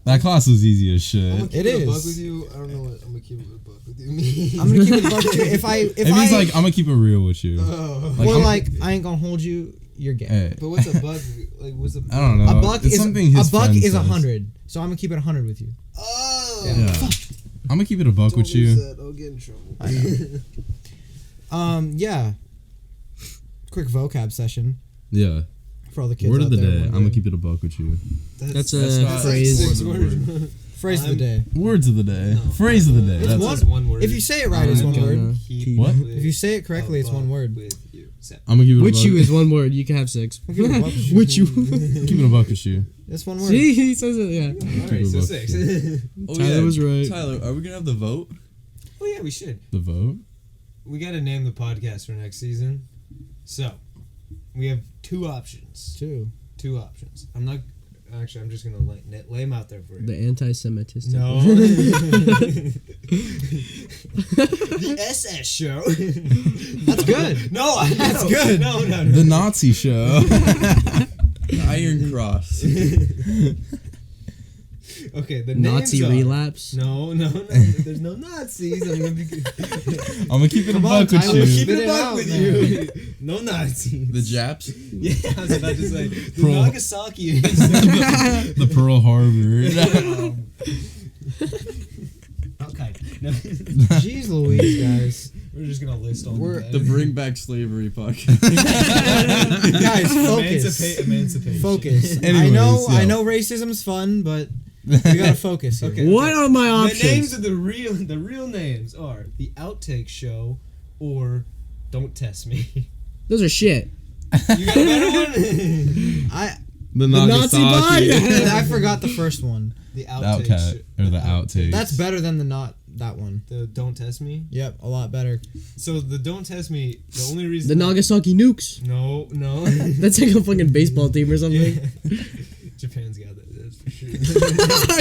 That class was easy as I'm gonna shit. keep It it a buck is. with you. I don't know what I'm gonna keep it a buck with you. I'm gonna keep it a buck too. If It means like I'm gonna keep it real with you. Oh. Like, or I'm- like I ain't gonna hold you. You're gay. Hey, But what's a buck? Like what's a buck? I don't know. A buck It's is something his a buck friend is says. 100. So I'm gonna keep it 100 with you. Oh. Yeah. I'm gonna keep it a buck Don't with lose you. that. I'll get in trouble. Yeah. Quick vocab session Yeah. for all the kids Word out of the there day. I'm wondering. gonna keep it a buck with you. That's a That's not- phrase. Six More than words. Phrase of the day. Words of the day. No. Phrase of the day. It's That's one- it. one word. If you say it right, it's I'm one gonna word. keep- What? If you say it correctly, it's one word. With you. I'm gonna keep it a Which buck. you is one word. You can have 6. I'll give it a buck. Which you. Keep it a buck with you. It's one word. See, he says it. Yeah. Alright, so buck. 6. Tyler was right. Tyler, are we gonna have the vote? Oh yeah, we should. The vote. We got to name the podcast for next season. So, we have 2 options. Two. 2 options. I'm not. Actually, I'm just gonna lay them out there for you. The anti-Semitism. No. The SS show. That's good. No, That's good. No. The Nazi show. Iron Cross. Okay, the Nazi names are- relapse. No. There's no Nazis. I'm gonna be. I'm gonna keep it a Come on, buck with Tyler, you. keep Keep it it back out, with man. you. No Nazis. The Japs. Yeah, I was about to say the Pro- Nagasaki. The Pearl Harbor. Okay. No. Jeez Louise, guys. We're just gonna list all The Bring Back Slavery podcast. Guys, focus. Emancipation. Focus. Anyways, I yeah. know racism's fun, but we gotta focus here. Okay. What are my The options? names of the real names are the Outtake Show or Don't Test Me. Those are shit. You got a better one? The Nazi podcast. I forgot the first one. The Outtake Outcat Show. or the outtakes. That's better than the not that one. The Don't Test Me. Yep, a lot better. So the Don't Test Me. The only reason. The Nagasaki nukes. No. That's like a fucking baseball team or something. Yeah. Japan's got that. That's for sure.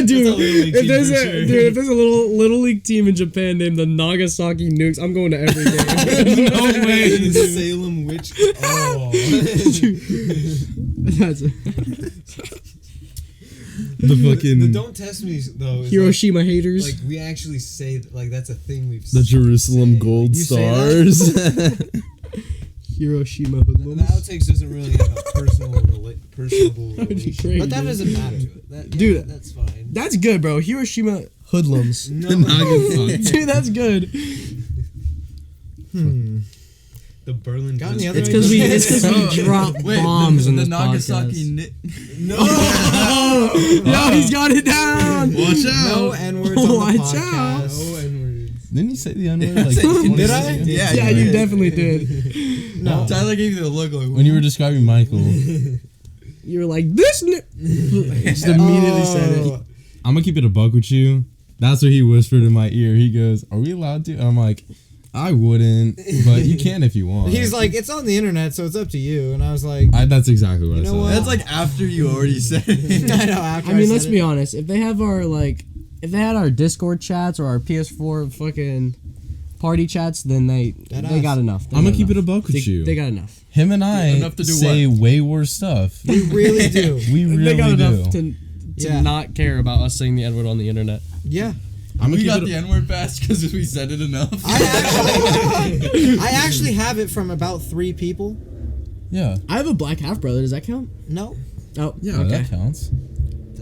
Dude, League if team there's for a sure. dude, if there's a little league team in Japan named the Nagasaki Nukes, I'm going to every game. No way. Salem witch. Oh. That's The fucking The don't test me though. Is Hiroshima haters. Like we actually say like that's a thing we've. the Jerusalem Gold You say that? Stars. Hiroshima The hoodlums. outtakes doesn't really have a personable That'd be relation. great, But that dude. doesn't matter. That, yeah, Dude. that's fine. That's good, bro. Hiroshima hoodlums. No, Dude, that's good. the Berlin. Got any Blitzkrieg. other It's because we drop bombs in the this Nagasaki. podcast. No. Yo, he's got it down. Watch out. No N-words on the Watch podcast. out. No N-words. Didn't you say the N-word? Like, Did I? Yeah, Yeah, you definitely did. No. Tyler gave you the look like when you were describing Michael, You were like, this. Just immediately said it. I'm gonna keep it a buck with you. That's what he whispered in my ear. He goes, "Are we allowed to?" And I'm like, "I wouldn't, but you can if you want." He's like, it's on the internet, so it's up to you. And I was like, That's exactly what You I know said. what? That's like after you already said it. I know. After I mean, let's said be it. honest. If they have our if they had our Discord chats or our PS4 fucking party chats, then they got enough. I'm gonna keep it a buck with you. They got enough. Him and I Enough to do say way worse stuff. We really do. We They got really enough do. to Yeah. not care about us saying the N-word on the internet. Yeah. I'm gonna We keep got it. the N-word fast because we said it enough. I actually have it from about 3 people. Yeah, I have a black half brother. Does that count? No. Oh, yeah, okay. that counts.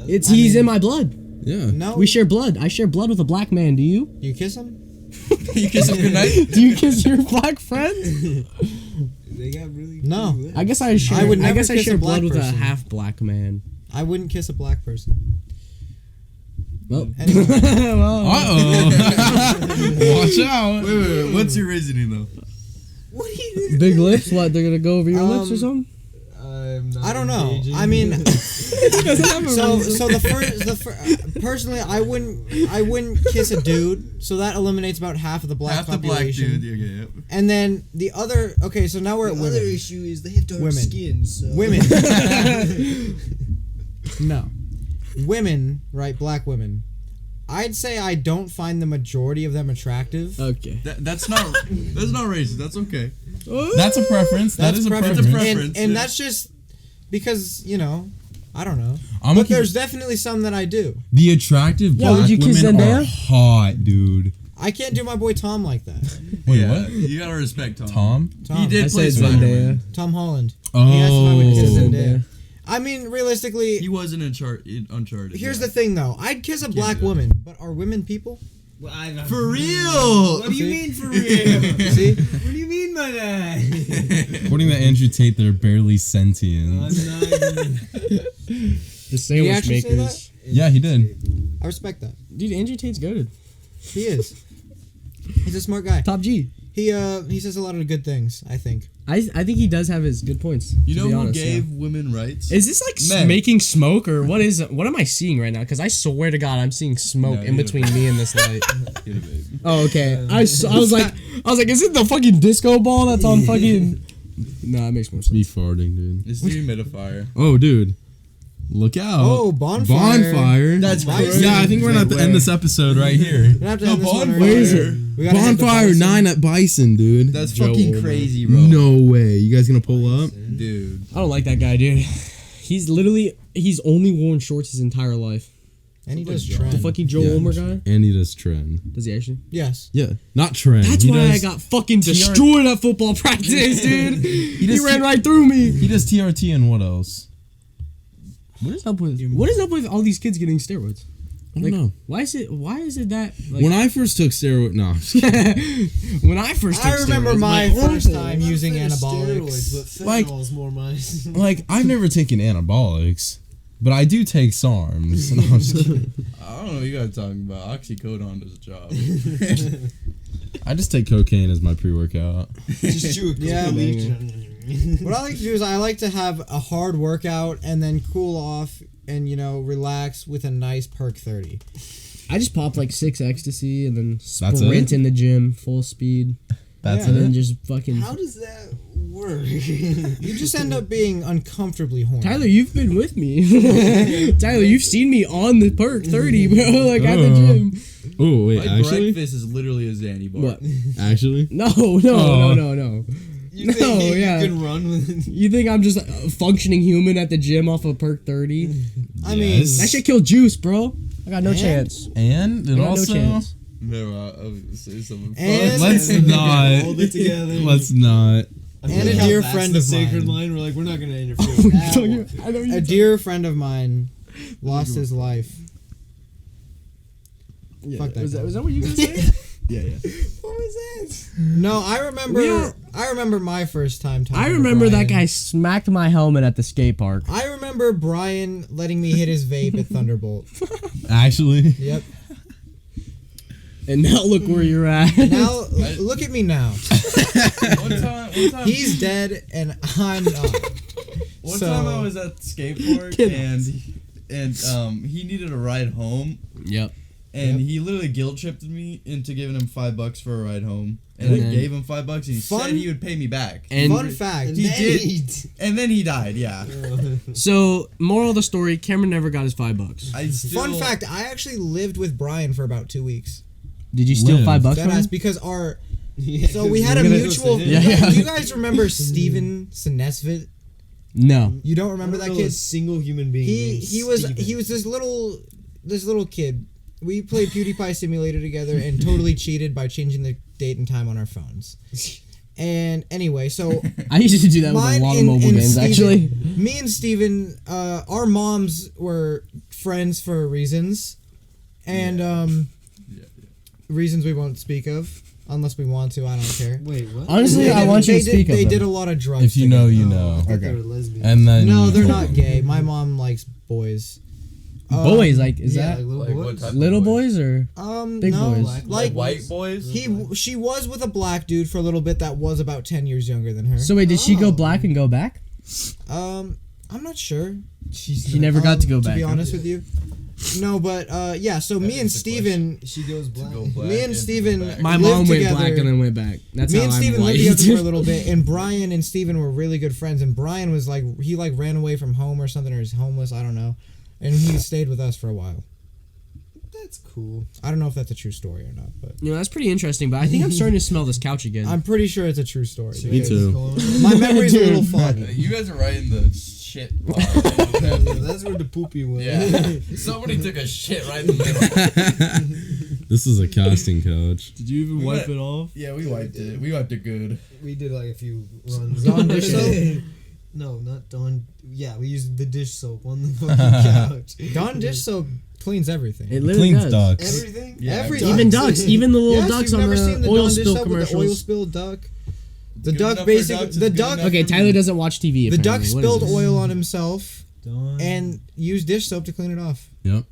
He's in my blood. Yeah. No. We share blood. I share blood with a black man. Do you? You kiss him? You kiss him goodnight. Do you kiss your black friend? They got really. No. really lit. I guess I share. I would I never guess I kiss share a black blood with a person. half black man. I wouldn't kiss a black person. Well, Anyway. well, Watch out. Wait. What's your reasoning though? What are you doing? big lips. What? They're gonna go over your lips or something? I'm not I don't know. engaging. I mean, so personally, I wouldn't kiss a dude. So that eliminates about half of the black Half the black population. dude. Okay, yep. And then the other. Okay, so now we're at the other women. issue is they have dark Women. skin. So. Women. No. Women, right? Black women. I'd say I don't find the majority of them attractive. Okay. That's not racist. That's okay. That's a preference. That That's is a preference. preference. preference, And yeah. that's just because, I don't know. I'm But gonna there's definitely some that I do. the attractive Yeah, black would you kiss women are Zendaya? hot, dude. I can't do my boy Tom like that. Wait, Yeah, what? You gotta respect Tom. Tom? Tom. He did I play said Spider-Man. Zendaya. Tom Holland. Oh. He asked if I would kiss Zendaya. Zendaya. I mean, realistically, He was in Uncharted. here's yeah. the thing though. I'd kiss a black do that. woman, but are women people? For real. What do you See? mean for real? See? What do you mean by that? According to Andrew Tate, they're barely sentient. I'm not even. The sandwich actually say makers. Yeah, he did. I respect that. Dude, Andrew Tate's goated. He is. He's a smart guy. Top G. He says a lot of good things, I think. I think he does have his good points. You to know be who honest, gave women rights? Yeah. Is this like Men. making smoke or what is it? What am I seeing right now? Because I swear to God, I'm seeing smoke No, in you between me and this light. Get it, babe. Oh, okay. I was like, is it the fucking disco ball that's on fucking? No, it makes more sense. Be farting, dude. It's the humidifier. Oh, dude. Look out. Oh, bonfire. Bonfire. That's Nice. crazy. Yeah, I think we're going to have to end this episode right here. We're gonna have to No, end this one bonfire. early. Where is it? We gotta hit the Bonfire bison. 9 at Bison, dude. That's Joe fucking Older. crazy, bro. No way. You guys going to pull up? Dude. I don't like that guy, dude. He's only worn shorts his entire life. And he does The trend. fucking Joe Yeah. Ulmer guy. And he does trend. Does he actually? Yes. Yeah. Not trend. That's He why I does- got fucking destroyed at football practice, dude. He does ran T- right through me. He does TRT and what else? What is up with all these kids getting steroids? I don't know. Why is it that like, When I first took steroid, no. when I first took I remember steroids, my first uncle- time using Steroids, anabolics. but Like- fentanyl's more money. Like, I've never taken anabolics, but I do take SARMs. No, I'm just kidding. I don't know what you guys talking about. Oxycodone does a job. I just take cocaine as my pre-workout. Just chew a Yeah, couple banger. leaves. What I like to do is I like to have a hard workout and then cool off and relax with a nice perk 30. I just popped like 6 ecstasy and then That's sprint it? in the gym full speed That's Yeah. and it. then just fucking. How does that work. You just end up being uncomfortably horny. Tyler, you've been with me. Tyler, you've seen me on the perk 30, bro. Like at the gym. Oh wait, My actually, breakfast is literally a Zanny bar. What? actually, No. You No, think yeah. you can run with? You think I'm just a functioning human at the gym off of perk 30? I mean, Yes. That shit killed juice, bro. I got no chance. and it I got also. no chance. No, I was gonna say something. And- Let's not. Hold it together. Let's not. I feel And a like how dear that's friend the of sacred mine. line. We're like, we're not gonna interfere with that one. I know a dear friend of mine lost his life. Yeah, Fuck that was guy. that what you were gonna say? Yeah. What was that? No, I remember. Yeah. I remember my first time talking. I to remember that Brian. guy smacked my helmet at the skate park. I remember Brian letting me hit his vape at Thunderbolt. Actually, Yep. And now look where you're at. Now look at me now. One time, He's dead and I'm not. one so- time I was at the skate park and he needed a ride home. Yep. And Yep. he literally guilt tripped me into giving him $5 for a ride home, and I then- gave him $5, and he Fun- said he would pay me back. And Fun fact. He did, and then he died. Yeah, so, moral of the story: Cameron never got his $5. I still, Fun fact. I actually lived with Brian for about 2 weeks. Did you steal Live. $5 from Deadass him? because our. Yeah, So we had a We're gonna- mutual. Yeah, yeah. Do you guys remember Steven Sinesvit? No. You don't remember that A kid? single human being. named He was Steven. this little kid. We played PewDiePie Simulator together and totally cheated by changing the date and time on our phones. And anyway, so I used to do that with a mine lot of and- mobile and games, Steven- actually. me and Steven, our moms were friends for reasons, and reasons we won't speak of unless we want to. I don't care. Wait, what? Honestly, They I did- want you they to did- speak of They them. did a lot of drugs. if you know, together. you I know. thought they were lesbians. And then No, you they're told- not gay. My mom likes boys. Boys, like, is yeah, that like little Like, what boys. type of little boys or? Big no, boys. like white boys. she was with a black dude for a little bit that was about 10 years younger than her. So wait, did she go Oh. black and go back? I'm not sure. She never got to go back. To be honest with you. No, but yeah, so me and is the Steven, She goes black. Go black me and to Steven, go back. My lived mom went together. black and then went back. That's me how and I'm Steven lived white. together for a little bit, and Brian and Steven were really good friends. And Brian was like, he like ran away from home or something, or he's homeless. I don't know. And he stayed with us for a while. That's cool. I don't know if that's a true story or not, but You know, that's pretty interesting, but I think I'm starting to smell this couch again. I'm pretty sure it's a true story. Me because too. My memory's a little foggy. You guys are right in the shit. That's where the poopy went. Yeah, somebody took a shit right in the middle. This is a casting couch. Did you even We went- it off? Yeah, we wiped it. We wiped it good. We did like a few runs. Dawn dish soap? No, not Dawn. Yeah, we used the dish soap on the fucking couch. Dawn dish soap cleans everything. It literally Cleans does. ducks. Everything. Yeah, Everything. Even ducks, even the little Yes, ducks you've on never seen the the oil Dawn dish spill soap with the oil commercials. spilled duck. The Good duck enough for basically ducks, the it's good duck enough Okay, for Tyler me. doesn't watch TV. the duck apparently. What is spilled this? oil on himself Dawn and used dish soap to clean it off. Yep.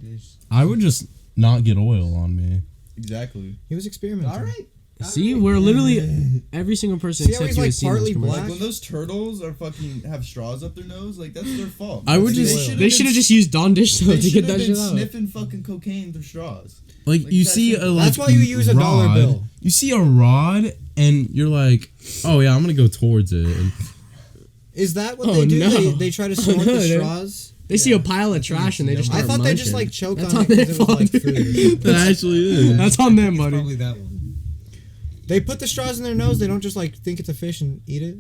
dish. I would just not get oil on me. Exactly. He was experimenting. All right. See, we're literally every single person See how except he's, you like, has seen this partly commercial. black? Like when those turtles are fucking have straws up their nose, like that's their fault. I would They just should've they been- should have just used Dawn dish soap They to should get have that been shit out. sniffing fucking cocaine through straws. Like Like, you that's see it. a like That's why you use a dollar rod. bill. You see a rod and you're like, oh yeah, I'm gonna go towards it. And Is that what Oh, they do? no. They try to snort no, the dude. straws. They see a pile of trash and they just I start thought they just munching. like choke That's on it their because it was like fault. food. that actually is. That's on them, It's buddy. probably that one. They put the straws in their nose. They don't just like think it's a fish and eat it.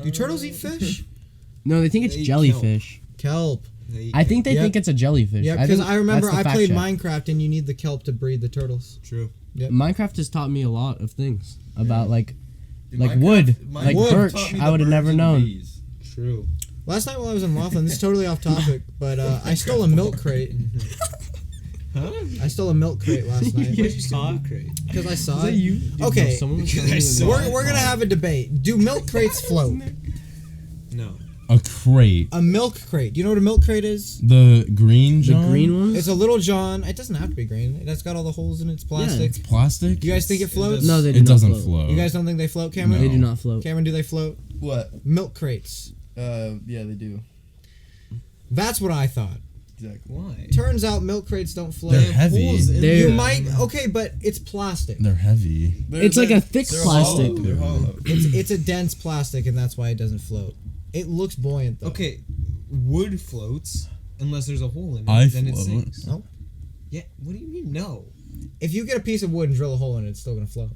Do turtles eat fish? No, they think it's They eat jellyfish. Kelp. They eat I think they Yep. think it's a jellyfish. Yeah, because think I remember that's the I fact played check. Minecraft and you need the kelp to breed the turtles. True. Minecraft has taught me a lot of things about like Dude, like Minecraft- wood, Minecraft like Wood birch. taught me I the would have birds never and known. bees. True. Last night while I was in Laughlin, this is totally off topic, but I stole a milk crate. Huh? I stole a milk crate last night Why'd you steal milk crate? because I saw Is that it. you? Okay. Someone was Because telling I me saw that- We're gonna have a debate. Do milk crates float? No. A crate. A milk crate. Do you know what a milk crate is? The green the John? green one. It's a little John. It doesn't have to be green. It's got all the holes in it. It's plastic. Plastic. You guys think it floats? No, they do It not doesn't float. float. You guys don't think they float, Cameron? They No. do not float. Cameron, do they float? What? Milk crates. Yeah, they do. That's what I thought. Exactly. Why? Turns out milk crates don't float. They're heavy. Holes in They're- You them. might okay, but it's plastic. They're heavy. It's like a thick they're plastic. hollow. They're hollow. It's a dense plastic, and that's why it doesn't float. It looks buoyant though. Okay, wood floats unless there's a hole in it. I then float. it sinks. No. Yeah. What do you mean no? If you get a piece of wood and drill a hole in it, it's still gonna float.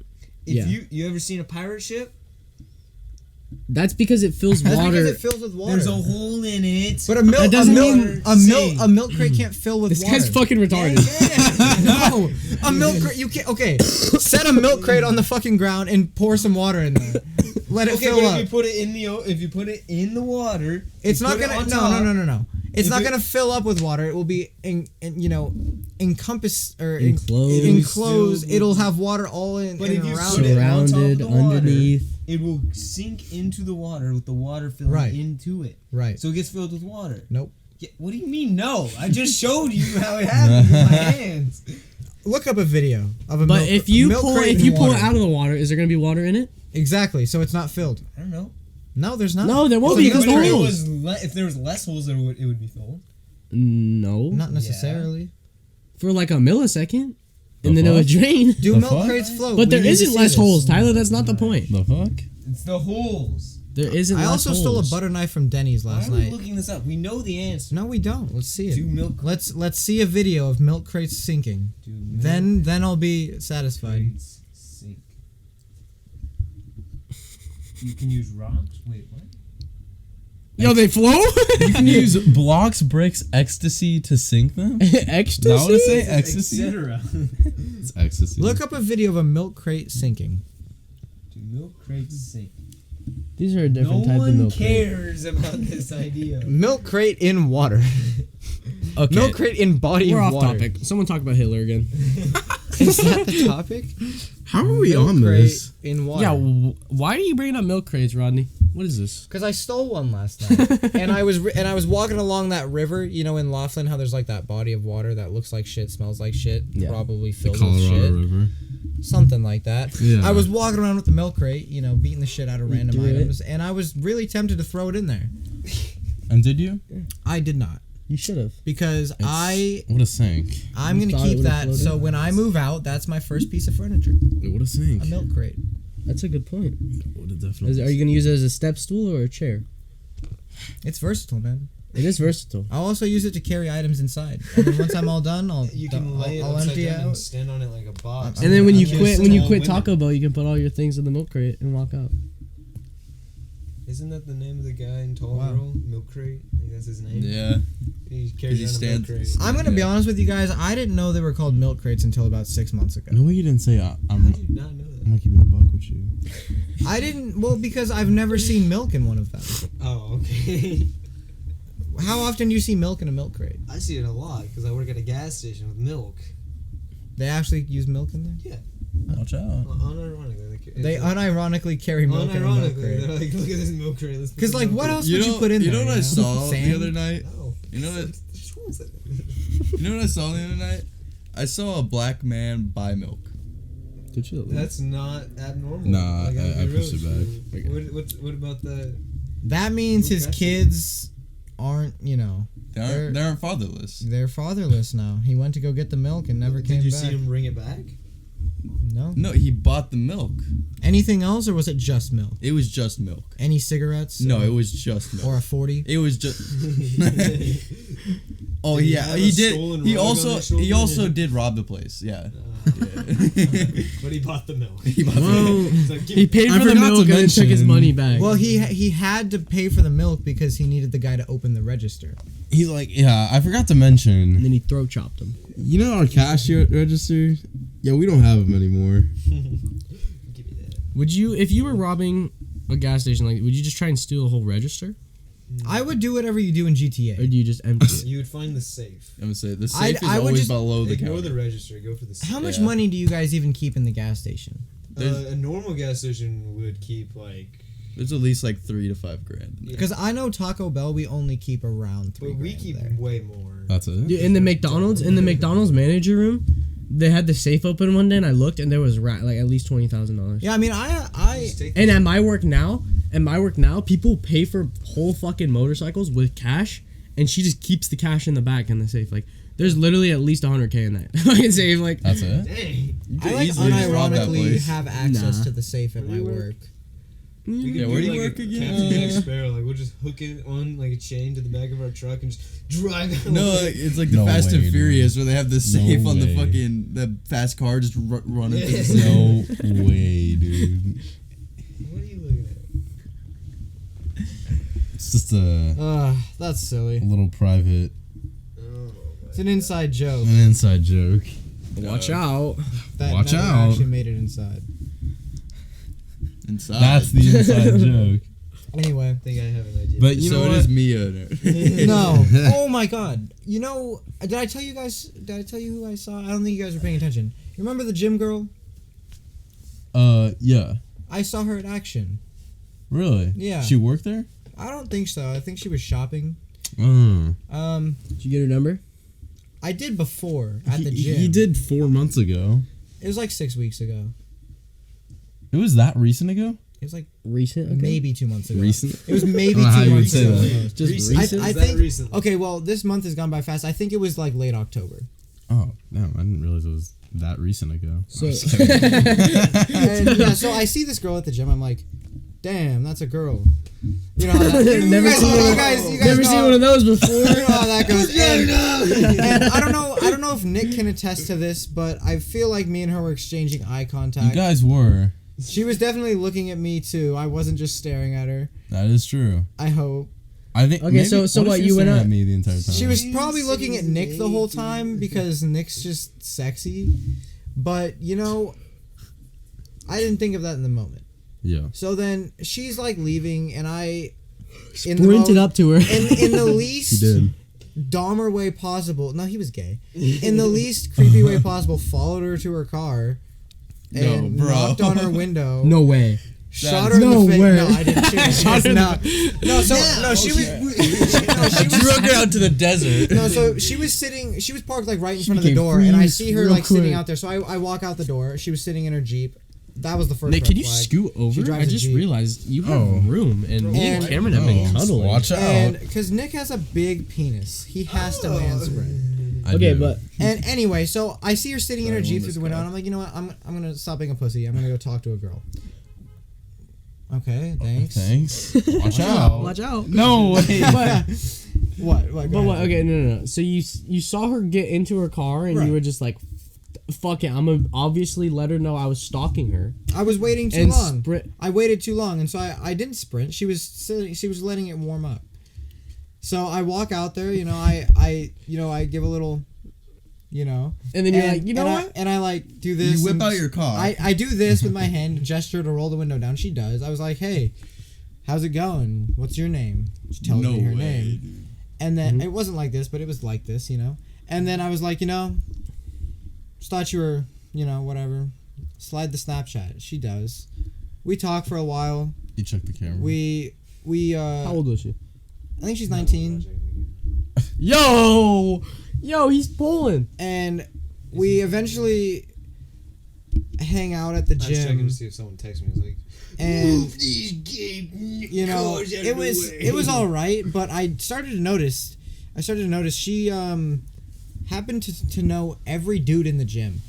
If Yeah. you ever seen a pirate ship? That's because it fills That's water. because it fills with water. There's a hole in it. But a milk, That doesn't mean- a milk crate can't fill with This water. guy's fucking retarded. No, a milk crate. You can't. Okay, set a milk crate on the fucking ground and pour some water in there. Let it Okay, fill but up. if you put it in if you put it in the water, It's you not put it gonna. on No, top, no. It's If not it- gonna fill up with water. It will be encompassed or Enclosed. enclosed. Still- It'll have water all in But and if you around put it. it on top of Surrounded the water, underneath. it will sink into the water with the water filling Right. into it. Right. So it gets filled with water. Nope. Yeah, what do you mean no? I just showed you how it happened with my hands. Look up a video of a But milk, if you milk pull crate if in you pull water. it out of the water, is there gonna be water in it? Exactly. So it's not filled. I don't know. No, there's not. No, there won't It's be a because milk the crate. holes. If there was less holes, it would be filled. No, Not necessarily. for like a millisecond, The and then it would fuck? drain. Do The milk fuck? crates float? But We there need to isn't see less this. holes, Tyler. That's not the point. The fuck? It's the holes. There isn't. I less also stole a holes. butter knife from Denny's Why last are we night. looking this up? We know the answer. No, we don't. Let's see Do it. milk Let's see a video of milk crates sinking. do milk Then I'll be satisfied. crates sink. You can use rocks. Wait, what? Yo, they flow. You can use blocks, bricks, ecstasy to sink them? Ecstasy. Now what I say? Ecstasy? Etc. It's ecstasy. Look up a video of a milk crate sinking. Do milk crates sink? These are a No different type of one milk. crate. cares about this idea. Milk crate in water. Okay, Milk crate in body we're of off water. topic. Someone talk about Hitler again. Is that the topic? How are we milk on crate this? in water. Yeah, why are you bringing up milk crates, Rodney? What is this? Because I stole one last night, and I was walking along that river, you know, in Laughlin, how there's like that body of water that looks like shit, smells like shit, Yeah. probably The filled with Colorado shit, River. something like that. Yeah. I was walking around with the milk crate, you know, beating the shit out of You random threw it? items, and I was really tempted to throw it in there. And did you? I did not, You should have. because What a sink. I'm You gonna thought it keep would've that. floated? So when I move out, that's my first piece of furniture, What a sink. a milk crate. That's a good point. What a definite. Are you gonna use it as a step stool or a chair? It's versatile, man. It is versatile. I'll also use it to carry items inside. And then once I'm all done, You can lay it I'll upside empty down and out. stand on it like a box. And then when you I'm quit, just when you all quit women. Taco Bell, you can put all your things in the milk crate and walk out. Isn't that the name of the guy in Tall Wow. Girl? Milk Crate? I think that's his name. Yeah. He carries He around a milk stands- crate. I'm gonna be Yeah. honest with you guys. I didn't know they were called milk crates until about 6 months ago. No, you didn't say How I'm do you not know that? not keeping a buck with you. I didn't. Well, because I've never seen milk in one of them. Oh, okay. How often do you see milk in a milk crate? I see it a lot because I work at a gas station with milk. They actually use milk in there. Watch out. Unironically. They unironically carry milk in a milk Unironically, they're crate. like, look at this milk crate. Let's put Because some like, milk what in it." else would you put in You there? know what I saw Sand? the other night? No. You know what? Which one was that? You know what I saw the other night? I saw a black man buy milk. Did you? That's not abnormal. Nah, Like, I I'll be pushed real it with you. What about the? That means his That's- kids aren't. You know, They aren't fatherless. they're fatherless now. He went to go get the milk and never came Did you back. see him bring it back? No. No, he bought the milk. Anything else, or was it just milk? It was just milk. Any cigarettes? No, it was just milk. Or a 40? It was just. Oh Did he yeah, have he a did. stolen He rug on also his shoulder? he also did rob the place. Yeah. But he bought the milk. He bought the Well, milk. He's like, give he me- paid I for the forgot milk to and then took his mention- money back. Well, he had to pay for the milk because he needed the guy to open the register. He's like, yeah, I forgot to and mention. then he throat chopped him. You know our cash register? Yeah, we don't have them anymore. Give me that. Would you, if you were robbing a gas station, like, would you just try and steal a whole register, I would do whatever you do in or GTA. do you just empty it? You would find the safe. I'm gonna say the I- safe is I would always just below the Ignore counter. the register. Go for the safe. How much Yeah. money do you guys even keep in the gas station? There's- A normal gas station would keep like. There's at least like $3 to $5 grand. in there. Because I know Taco Bell, we only keep around $3 But we grand keep there. way more. That's it. Dude, in the McDonald's manager room, they had the safe open one day, and I looked, and there was like at least $20,000. Yeah, I mean, I Just take And at my work now, people pay for whole fucking motorcycles with cash, and she just keeps the cash in the back in the safe. Like, there's literally at least 100K in that fucking safe. Like, That's it. Dang. You could I like easily just rob that unironically place. have access Nah. to the safe at my work. Yeah, where do you work again? Captain Jack Sparrow. Like we'll just hook it on like a chain to the back of our truck and just drive it. No, away. it's like the No Fast way, and dude. Furious where they have the safe on the way. fucking the fast car just running through the snow. No way, dude. What are you looking at? It's just a That's silly. little private, Oh, It's an inside joke. an inside joke. watch out. That Watch never out. actually made it inside. Inside. That's the inside joke. Anyway. I think I have an idea. But you so know it what? is Mia. No. Oh my god. You know, did I tell you who I saw? I don't think you guys were paying attention. You remember the gym girl? Yeah. I saw her in action. Really? Yeah. She worked there? I don't think so. I think she was shopping. Mm. Did you get her number? I did before at the gym. He did 4 months ago. It was like 6 weeks ago. It was that recent ago? It was like Recent? Okay. maybe 2 months ago. Recent? It was maybe I don't know how 2 you would months say ago. that. Just Recent? recent? I Is that think. recent? Okay, well, this month has gone by fast. I think it was like late October. Oh, damn. I didn't realize it was that recent ago. So, And yeah, so I see this girl at the gym. I'm like, damn, that's a girl. You know how that, Never seen one of- you guys never know, seen one of those before. You know how that goes. And I don't know if Nick can attest to this, but I feel like me and her were exchanging eye You contact. guys were. She was definitely looking at me too. I wasn't just staring at her. That is true. I hope. I think. Okay, maybe, so if what, she you was went staring out- at me the entire time. She was probably looking at Nick the whole time because Nick's just sexy. But, you know, I didn't think of that in the moment. Yeah. So then she's like leaving, and I Sprinted up to her. in the least He did. Dahmer way possible. No, he was gay. In the least creepy way possible, followed her to her car and No, bro. knocked on her window. No way. Shot her in No the face. way. No, I didn't shoot her. Shot her in no, no, so no, she was. No, she was. Drug her out to the desert. No, so she was sitting. She was parked like right in front of the became door, and I freeze see her real like sitting quick. out there. So I walk out the door. She was sitting in her Jeep. That was the first. Nick, red can you flag. scoot She over? drives I a just Jeep. realized you have Oh. room, and me and And- Cameron have been cuddling. Watch out. And because Nick has a big penis, he has to man spread. I Okay, do. but And anyway, so I see her sitting in her Sorry, Jeep one through the missed window, call. and I'm like, you know what? I'm gonna stop being a pussy. I'm gonna go talk to a girl. Okay, thanks. Thanks. Watch out. watch out. No way. But What? Go but what? ahead. Okay, no. So you saw her get into her car, and Right. you were just like, "Fuck it, I'm gonna obviously let her know I was stalking her." I was waiting too And long. sprint. I waited too long, and so I didn't sprint. She was letting it warm up. So I walk out there, you know, I give a little, you know, And then you're like, you know and what? I like do this. You whip and out your car. I do this with my hand, gesture to roll the window down. She does. I was like, hey, how's it going? What's your name? She tells no me her way, name. dude. And then it wasn't like this, but it was like this, you know. And then I was like, you know, just thought you were, you know, whatever. Slide the Snapchat. She does. We talk for a while. You check the camera. We How old was she? I think she's 19, Yo, he's pulling. and we eventually hang out at the I was checking gym, to see if someone texted me. I was like, and these gay you know, it was all right. But I started to notice she happened to know every dude in the gym.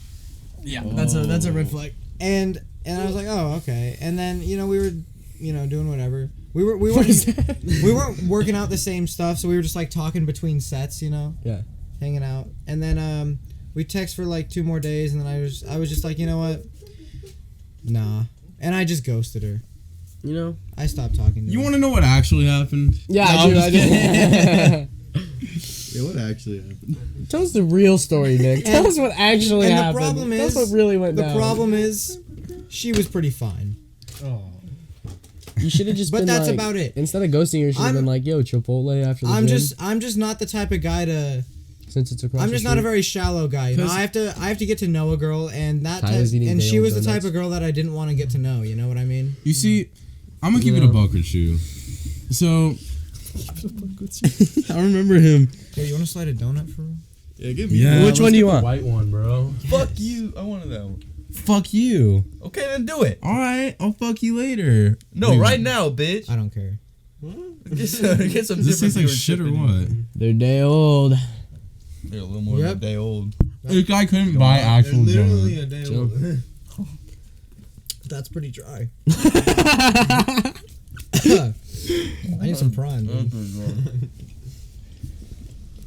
Yeah, that's a red flag. And I was like, oh, okay. And then, you know, we were, you know, doing whatever. We weren't working out the same stuff, so we were just like talking between sets, you know, Yeah. hanging out. And then we text for like 2 more days, and then I was just like, you know what? Nah. And I just ghosted her. You know? I stopped talking to You her. want to know what actually happened? Yeah, No, I I'm do. just I do. Yeah, what actually happened? Tell us the real story, Nick. Tell And- us what actually and the happened. problem That's is- what really went The down. problem is, she was pretty fine. oh. You should have just But been that's like, about it. Instead of ghosting her, you should have I'm- been like, yo, Chipotle after the I'm gym, just not the type of guy to. since it's across I'm the just not a street. very shallow guy. You know, 'Cause- I have to get to know a girl, and that type, Tyler's eating and she Dale was the donuts. type of girl that I didn't want to get to know. You know what I mean? You see, I'm gonna keep it Yeah. a buck with you. So, I remember him. Yo, you want to slide a donut for? Yeah, give me. Yeah, Which one do you want? White one, bro. Fuck you. I wanted that one. Fuck you. Okay, then do it. All right, I'll fuck you later. No, Wait, right now, bitch. I don't care. Get some Does this taste like shit or what? They're day old. They're a little more than a day old. This guy couldn't buy actual literally John. a day Chill. old. That's pretty dry. I need some prime. Dude.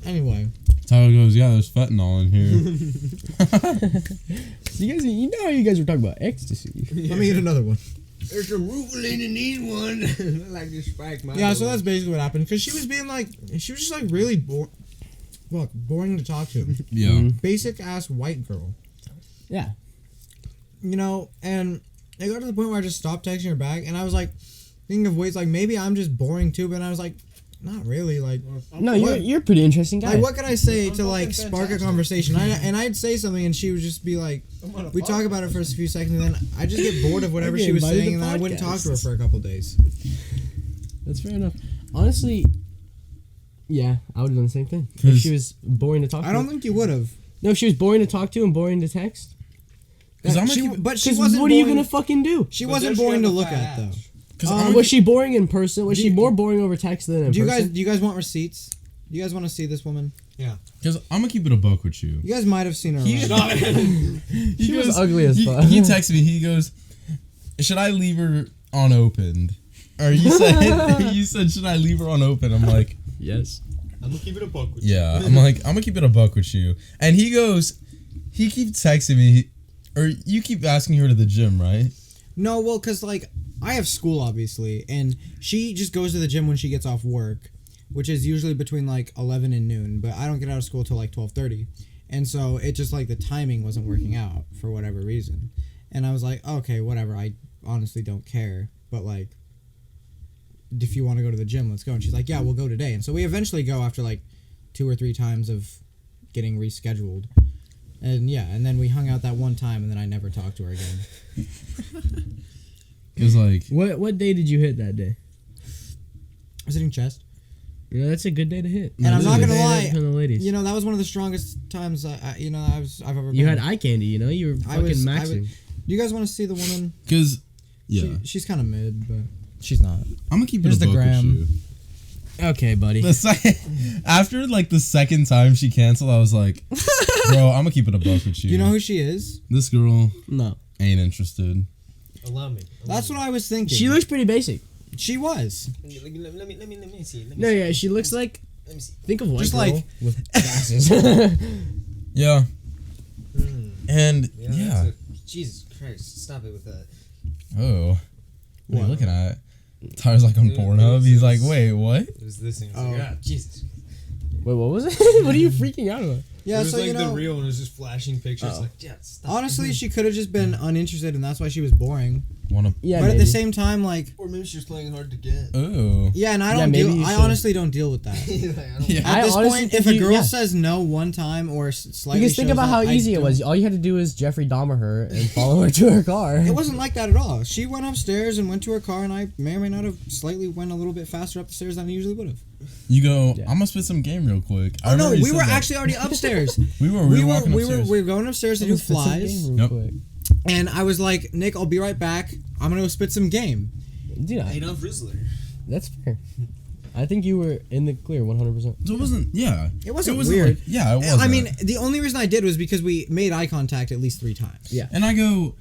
Anyway, That's how it goes. Yeah, there's fentanyl in here. So you know how you guys were talking about ecstasy. let me get another one. There's some Rufalin in these one. I like this spike, my Yeah, so that's basically what happened. Because she was being like, she was just like really boring to talk to. Yeah. Mhm. Basic ass white girl. Yeah. You know, and it got to the point where I just stopped texting her back, and I was like, thinking of ways like maybe I'm just boring too, but I was like, not really. Like, No, What? you're a pretty interesting guy. like what could I say I'm to like fucking spark a fantastic. conversation? I'd say something, and she would just be like, we talk about it for a few seconds, and then I just get bored of whatever I get she was invited saying, to and then I wouldn't talk to her podcasts. for a couple days. That's fair enough. Honestly, yeah, I would have done the same thing. If 'Cause- she was boring to talk to. I don't think you would have. No, if she was boring to talk to and boring to text. 'Cause I'm She- gonna keep- but she Because wasn't. what are you boring- gonna fucking do? She wasn't boring to look at though. Because Was she boring in person? Was Do she you- more boring over text than in Do you person? guys? Do you guys want receipts? Do you guys want to see this woman? Because I'm gonna keep it a buck with you. You guys might have seen her. He- around. She was ugly as fuck. He texted me. He goes, "Should I leave her unopened?" Or you said, "Should I leave her unopened?" I'm like, Yes. I'm gonna keep it a buck with "Yeah." I'm like, "I'm gonna keep it a buck with you." And he goes, he keeps texting me, or you keep asking her to the gym, right? No, well, cause like I have school obviously, and she just goes to the gym when she gets off work, which is usually between like 11 and noon. But I don't get out of school till like 12:30, and so it just like the timing wasn't working out for whatever reason. And I was like, okay, whatever. I honestly don't care, but like, if you want to go to the gym, let's go. And she's like, yeah, we'll go today. And so we eventually go after like 2 or 3 times of getting rescheduled. And yeah, and then we hung out that one time, and then I never talked to her again. Because like, What day did you hit that day? I was hitting chest. You know, that's a good day to hit. And I'm not gonna lie, From the ladies. you know, that was one of the strongest times I've ever been. You had eye candy, you know? You were I fucking was- I maxing. Do you guys want to see the woman? because yeah, She's kind of mid, but she's not. I'm gonna keep Here's it a the buck gram. with you. Okay, buddy. After like the second time she canceled, I was like, "Bro, I'm gonna keep it a buck with you." You know who she is? This girl No. ain't interested. Allow me. That's what I was thinking. She looks pretty basic. She was. Let me see. No, yeah, she looks like. Let me see. Think of white Just girl like- with glasses. Yeah, and Yeah. yeah. that's a- Jesus Christ! Stop it with that. Oh, what are you What? looking at? Tyler's like on Dude, Pornhub. He's like, it's- wait, what? It was this thing. I was Oh. like, ah, Jesus. Wait, what was it? What are you freaking out about? Yeah, it was so like you know, the real one was just flashing pictures. Oh. Like, yeah, stop. honestly, she could have just been uninterested, and that's why she was boring. Wanna? Yeah, but maybe. at the same time, like, Or maybe she was playing hard to get. Oh, yeah, and I Yeah, don't maybe deal. you I should. honestly don't deal with that. Like, I don't Yeah. At I this honestly point, think if a you- girl yeah. says no one time or slightly, Because think shows about that how I easy it don't- was. All you had to do was Jeffrey Dahmer her and follow her to her car. It wasn't like that at all. She went upstairs and went to her car, and I may or may not have slightly went a little bit faster up the stairs than I usually would have. you go. Yeah. I'm gonna spit some game real quick. I Oh no, remember you we said were that. actually already upstairs. we were walking upstairs. we were going upstairs to do Let's put some flies, game real Yep. quick. and I was like, Nick, I'll be right back. I'm gonna go spit some game. Dude, Ain't no Rizzler. that's fair. I think you were in the clear 100%. So it wasn't. Yeah, It wasn't like- weird. yeah, it wasn't. I mean, the only reason I did was because we made eye contact at least 3 times. Yeah. and I go,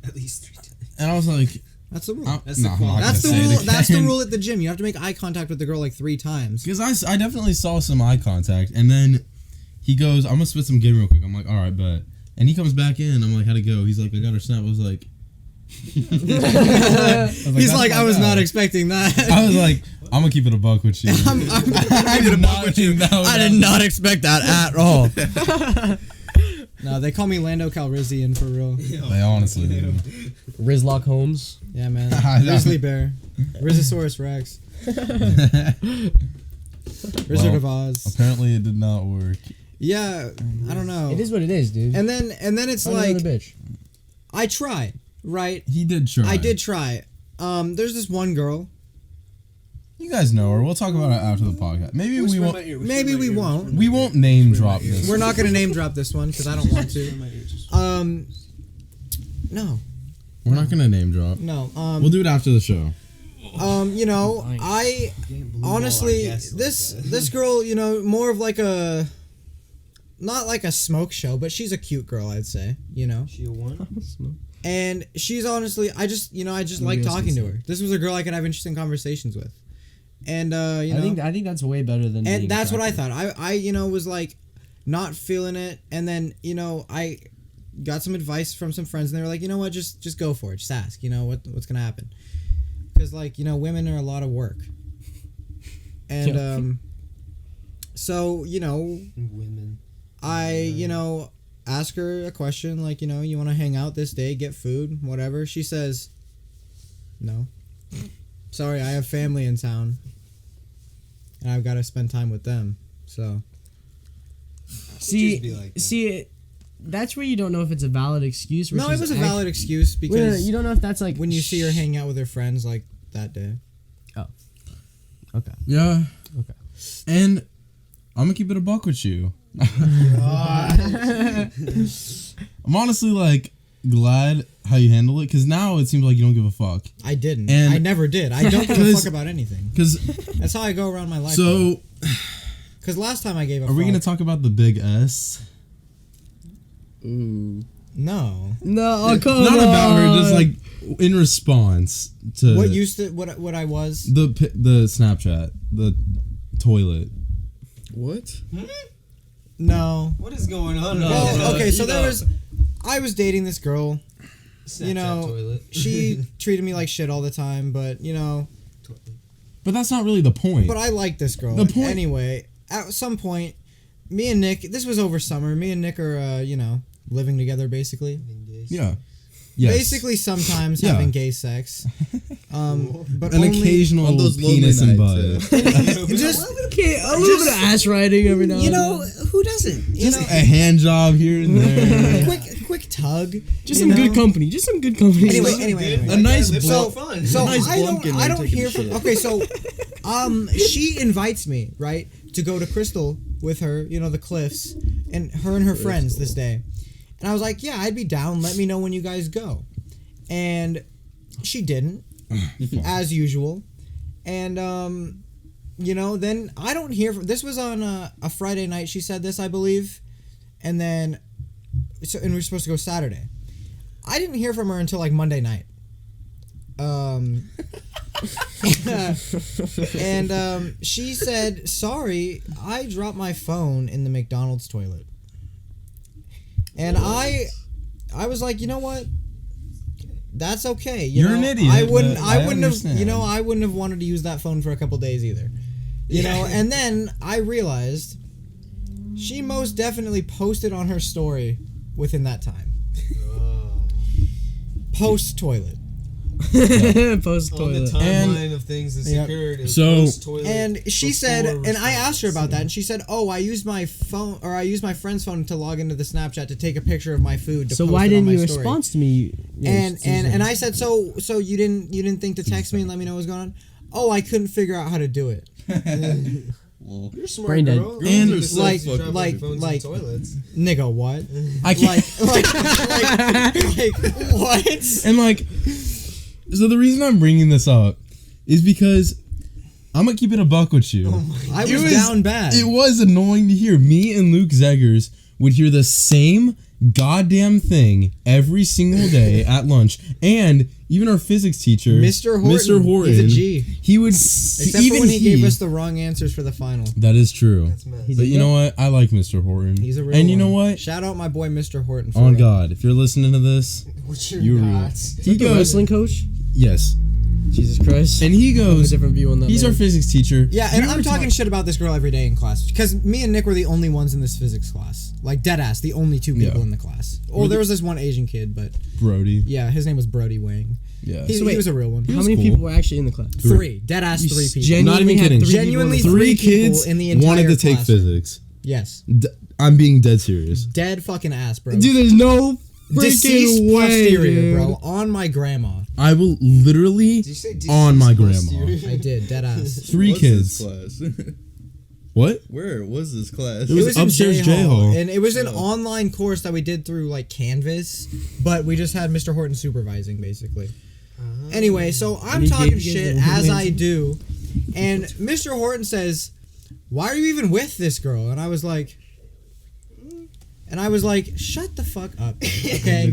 At least 3 times. and I was like, That's the rule. That's the I'm not quality. gonna That's the say it rule. That's the again. rule at the gym. You have to make eye contact with the girl like 3 times. Because I definitely saw some eye contact, and then he goes, "I'm gonna spit some game real quick." I'm like, "All right, bet." And he comes back in. I'm like, "How'd it go?" He's like, "I got her snap." I was like, He's "That's like, my I was guy." not expecting that. I was like, "I'm gonna keep it a buck with you." I did not think that was I did not expect that at all. No, they call me Lando Calrissian for real. They honestly do. Rizlock Holmes. Yeah, man. I know. Grizzly bear. Rhizosaurus Rex. Wizard Well, of Oz. Apparently, it did not work. Yeah, I don't know. It is what it is, dude. And then it's Find like another bitch. I tried, right? He did try. I did try. There's this one girl. You guys know her. We'll talk about it after the podcast. Maybe we won't. Maybe we won't. We won't name drop this. We're not gonna name drop this one because I don't want to. No, We're not gonna name drop. no. We'll do it after the show. You know, I honestly, this girl, you know, more of like a, not like a smoke show, but she's a cute girl, I'd say, you know. She a one? And she's honestly, I just like talking to her. This was a girl I could have interesting conversations with. And, you know. I think that's way better than. And that's what I thought. I you know, was like not feeling it. And then, you know, I got some advice from some friends and they were like, you know what, just go for it. Just ask, you know, what's going to happen. Because, like, you know, women are a lot of work. And, so, you know. Women. You know, ask her a question like, you know, you want to hang out this day, get food, whatever. She says, no. Sorry, I have family in town. And I've got to spend time with them. So. See, that's where you don't know if it's a valid excuse. No, it was a valid excuse because you don't know if that's like when you see her hanging out with her friends like that day. Oh. Okay. Yeah. Okay. And I'm gonna keep it a buck with you. I'm honestly like glad how you handle it because now it seems like you don't give a fuck. I didn't. And I never did. I don't give a fuck about anything. Because that's how I go around my life. So, because last time I gave a fuck. Are we gonna talk about the big S? Ooh. No. No, come Not on. about her, just like in response to what I was. The Snapchat, the toilet. What? No. What is going on? Well, okay, so I was dating this girl. Snapchat you know, toilet. She treated me like shit all the time, but you know. But that's not really the point. But I like this girl. The point. Anyway, at some point, me and Nick. This was over summer. Me and Nick are, you know, living together basically. Yeah. Yes. Basically, sometimes having gay sex, but an only occasional on those penis and butt. just a little bit of ass riding every now and then. you know who doesn't? You Just know, a hand job here and there. quick tug. Just some good company. Just some good company. Anyway. A nice So fun. So nice I Blumpkin don't when hear taking from. a shit. Okay, so she invites me right to go to Crystal with her. You know, the Cliffs and her friends this day, and I was like, yeah, I'd be down. Let me know when you guys go. And she didn't, as usual. And, you know, then I don't hear from... This was on a Friday night. She said this, I believe. And then... and we were supposed to go Saturday. I didn't hear from her until, like, Monday night. And she said, sorry, I dropped my phone in the McDonald's toilet. And I was like, you know what? That's okay. You're know, an idiot. I wouldn't have. understand. You know, I wouldn't have wanted to use that phone for a couple days either. You know, and then I realized she most definitely posted on her story within that time. Post toilet. Post On the toilet. timeline of things that's occurred. It was post-toilet And she said, before and I asked her about that, response. and she said, "Oh, I used my phone, or I used my friend's phone to log into the Snapchat to take a picture of my food." To So post why it didn't on you my story. respond to me? And I said, so you didn't think to text me and let me know what was going on? Oh, I couldn't figure out how to do it. Well, You're smart, Brain dead. girl. And Girls are like- so dropping like- phones in like- toilets. Nigga, what? I can't. Like what? And like, so the reason I'm bringing this up is because I'm gonna keep it a buck with you. I was down bad. It was annoying to hear. Me and Luke Zeggers would hear the same goddamn thing every single day at lunch, and even our physics teacher, Mr. Horton. He's a G. He would, Except even for when he gave us the wrong answers for the final. That is true. That's mad. But you know what? I like Mr. Horton. He's a real And you know one. what? Shout out my boy Mr. Horton. For On real. God, if you're listening to this, What's your you're real. nuts? He the goes, wrestling coach. yes, Jesus Christ. and he I have a goes. different view on that. He's man. our physics teacher. Yeah, and We I'm were talking shit about this girl every day in class because me and Nick were the only ones in this physics class. Like dead ass, the only two people Yeah. in the class. Oh, there was this one Asian kid, but Brody. yeah, his name was Brody Wang. Yeah. He, So wait, he was a real one. How was many cool. people were actually in the class? Three. Dead ass You three people. genuinely Not even had kidding. three Genuinely people in the Three people kids in the entire wanted to take class. physics. Yes. I'm being dead serious. Dead fucking ass, bro. Dude, there's no Deceased freaking way, posterior, dude. bro. On my grandma. I will literally Did you say on my deceased grandma. posterior? I did. Dead ass. Three what's kids. This class? What? Where was this class? It was in upstairs J Hall, J-Hall. and it was an online course that we did through like Canvas, but we just had Mr. Horton supervising basically. Anyway, so I'm he talking gave you shit the as win. I do, and Mr. Horton says, "Why are you even with this girl?" And I was like, "Shut the fuck up, okay?"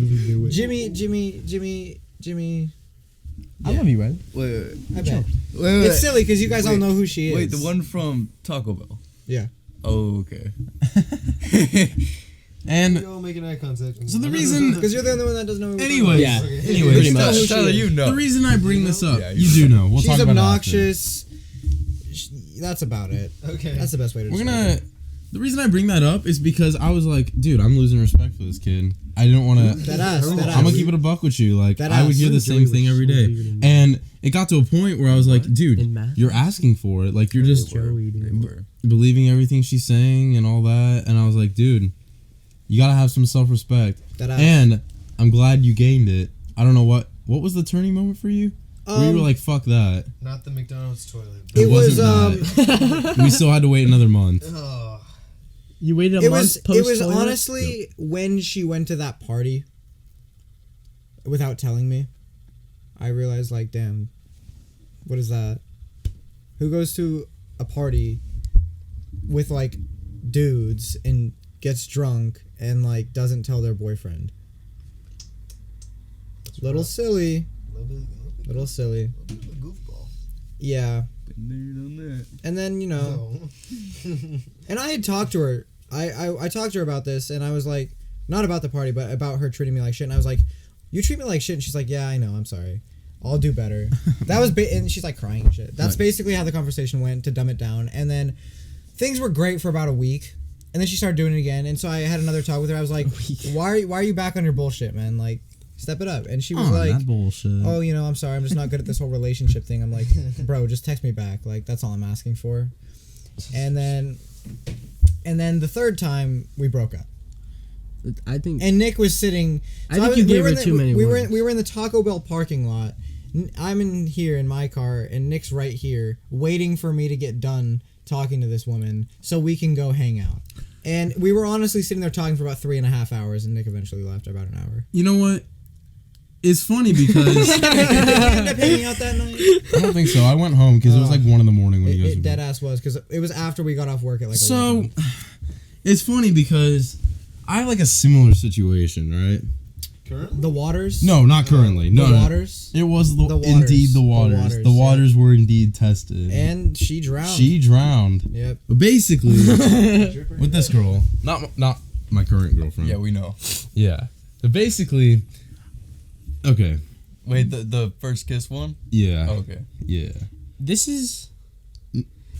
Jimmy. I love you, man. Wait. I bet. Wait. It's silly because you guys all know who she is. Wait, the one from Taco Bell. Yeah. Oh, okay. And We all making eye contact. so the reason, Because you're the only one that doesn't know who we're anyways, Yeah. anyways, Pretty much. Tyler, you know. the reason I bring this up, Yeah, you do know. We'll She's talk about it after. obnoxious. That's about it. Okay. That's the best way to We're describe gonna. it. The reason I bring that up is because I was like, dude, I'm losing respect for this kid. I didn't want to. That ass. I'm gonna keep it a buck with you. Like That I would ass. hear the same thing every day, and it got to a point where I was like, In dude, math? you're asking for it. Like you're just They were. believing everything she's saying and all that. And I was like, dude, you gotta have some self-respect. That ass. And I'm glad you gained it. I don't know what was the turning moment for you. Where you were like, fuck that. Not the McDonald's toilet. it was wasn't we still had to wait another month. Oh. You waited a it month was post it was toilet? honestly when she went to that party without telling me, I realized like, damn, what is that? Who goes to a party with like dudes and gets drunk and like doesn't tell their boyfriend? Little silly. Little silly. Goofball. Yeah. Been there, done that. And then, you know, and I had talked to her. I talked to her about this, and I was like, not about the party, but about her treating me like shit. And I was like, you treat me like shit. And she's like, yeah, I know. I'm sorry. I'll do better. That was, and she's like crying and shit. That's Right. basically how the conversation went, to dumb it down. And then things were great for about a week, and then she started doing it again. And so I had another talk with her. I was like, why are you back on your bullshit, man? Like, step it up. And she was like, that bullshit. oh, you know, I'm sorry, I'm just not good at this whole relationship thing. I'm like, bro, just text me back. Like, that's all I'm asking for. And then the third time we broke up. I think. And Nick was sitting. I think you gave her too many We warnings. were in the Taco Bell parking lot. I'm in here in my car, and Nick's right here, waiting for me to get done talking to this woman so we can go hang out. And we were honestly sitting there talking for about 3.5 hours, and Nick eventually left about an hour. You know what? It's funny because Did we end up hanging out that night? I don't think so. I went home because it was like 1 a.m. when you guys It were dead ass was, because it was after we got off work at like 11. So, it's funny because I have like a similar situation, right? Currently? The Waters? No, not currently. No, The no. Waters? It was The Waters. indeed the waters. The The Waters, waters were indeed tested. And she drowned. She drowned. Yep. But basically, with this girl, not my current girlfriend. Yeah, we know. Yeah. But basically, okay. Wait, the first kiss one? Yeah. Oh, okay. Yeah. This is.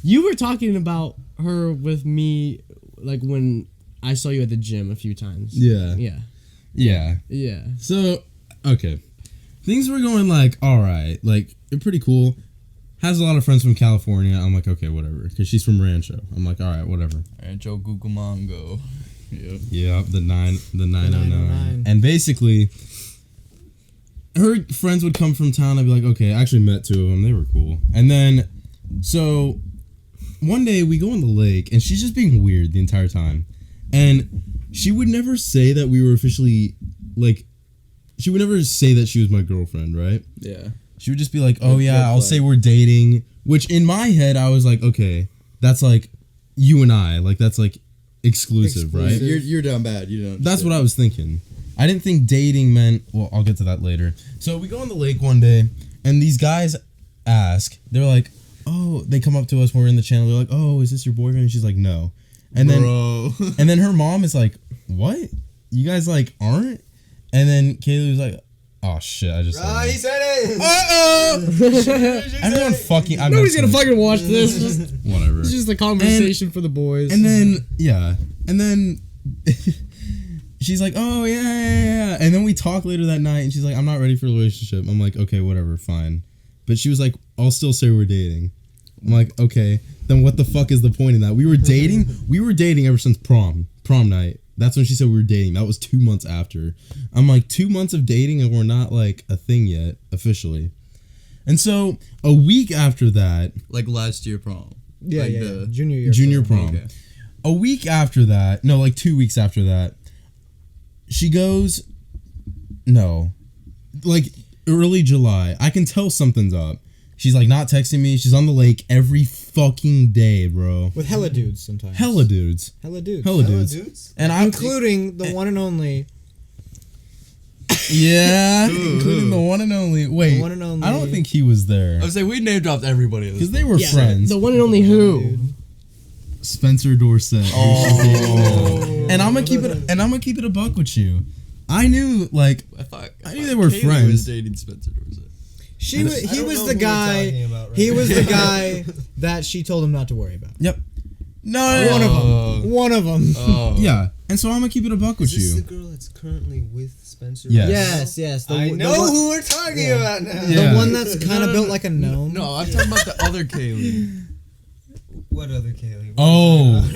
You were talking about her with me, like when I saw you at the gym a few times. Yeah. Yeah. Yeah. Yeah. So, okay. Things were going like, all right. Like, pretty cool. Has a lot of friends from California. I'm like, okay, whatever. Because she's from Rancho. I'm like, all right, whatever. Rancho Cucamonga. Yep. Yeah, the 909. 909. And basically, her friends would come from town. I'd be like, okay, I actually met 2 of them. They were cool. And then, so, one day we go on the lake, and she's just being weird the entire time. And she would never say that we were officially, like, she would never say that she was my girlfriend, right? Yeah. She would just be like, oh, yeah, red I'll flag. say we're dating. Which, in my head, I was like, okay, that's, like, you and I. Like, that's, like, exclusive, right? You're down bad. You don't. That's what I was thinking. I didn't think dating meant. Well, I'll get to that later. So we go on the lake one day, and these guys ask. They're like, "Oh," they come up to us when we're in the channel. They're like, "Oh, is this your boyfriend?" And she's like, "No." And Bro. then, and then her mom is like, "What? You guys like aren't?" And then Kaylee was like, "Oh shit, I just." Ah, he said it! Uh-oh! Everyone fucking. I'm Nobody's gonna fucking watch this. Just, Whatever. it's just a conversation for the boys. And then and then she's like, "Oh yeah." And then we talk later that night, and she's like, "I'm not ready for a relationship." I'm like, "Okay, whatever, fine." But she was like, "I'll still say we're dating." I'm like, "Okay, then what the fuck is the point in that? We were dating. We were dating ever since prom night. That's when she said we were dating. That was 2 months after. I'm like, 2 months of dating, and we're not like a thing yet officially." And so a week after that, Like last year prom. Yeah, Like yeah, the- yeah. junior prom. Okay. A week after that, no, like 2 weeks after that, she goes, no, like early July. I can tell something's up. She's like not texting me. She's on the lake every fucking day, bro. With hella dudes sometimes. Hella dudes. Hella dudes. Hella dudes. And I'm including the one and only. Yeah, including the one and only. Wait, The one and only. I don't think he was there I was saying we name dropped everybody. because they were friends. The one and only who? Dude. Spencer Dorset. Oh. And I'm gonna keep it a buck with you. I knew like I knew they were Kaylee friends. was dating Spencer Dorset. He was the guy. He was the guy that she told him not to worry about. Yep. No. One of them. One of them. Oh. Yeah, and so I'm gonna keep it a buck with Is this you. the girl that's currently with Spencer? Yes. Yes. I know one, who we're talking about now. Yeah. the one that's kind of built like a gnome. No, I'm talking about the other Kaylee. What other Kaylee? Oh,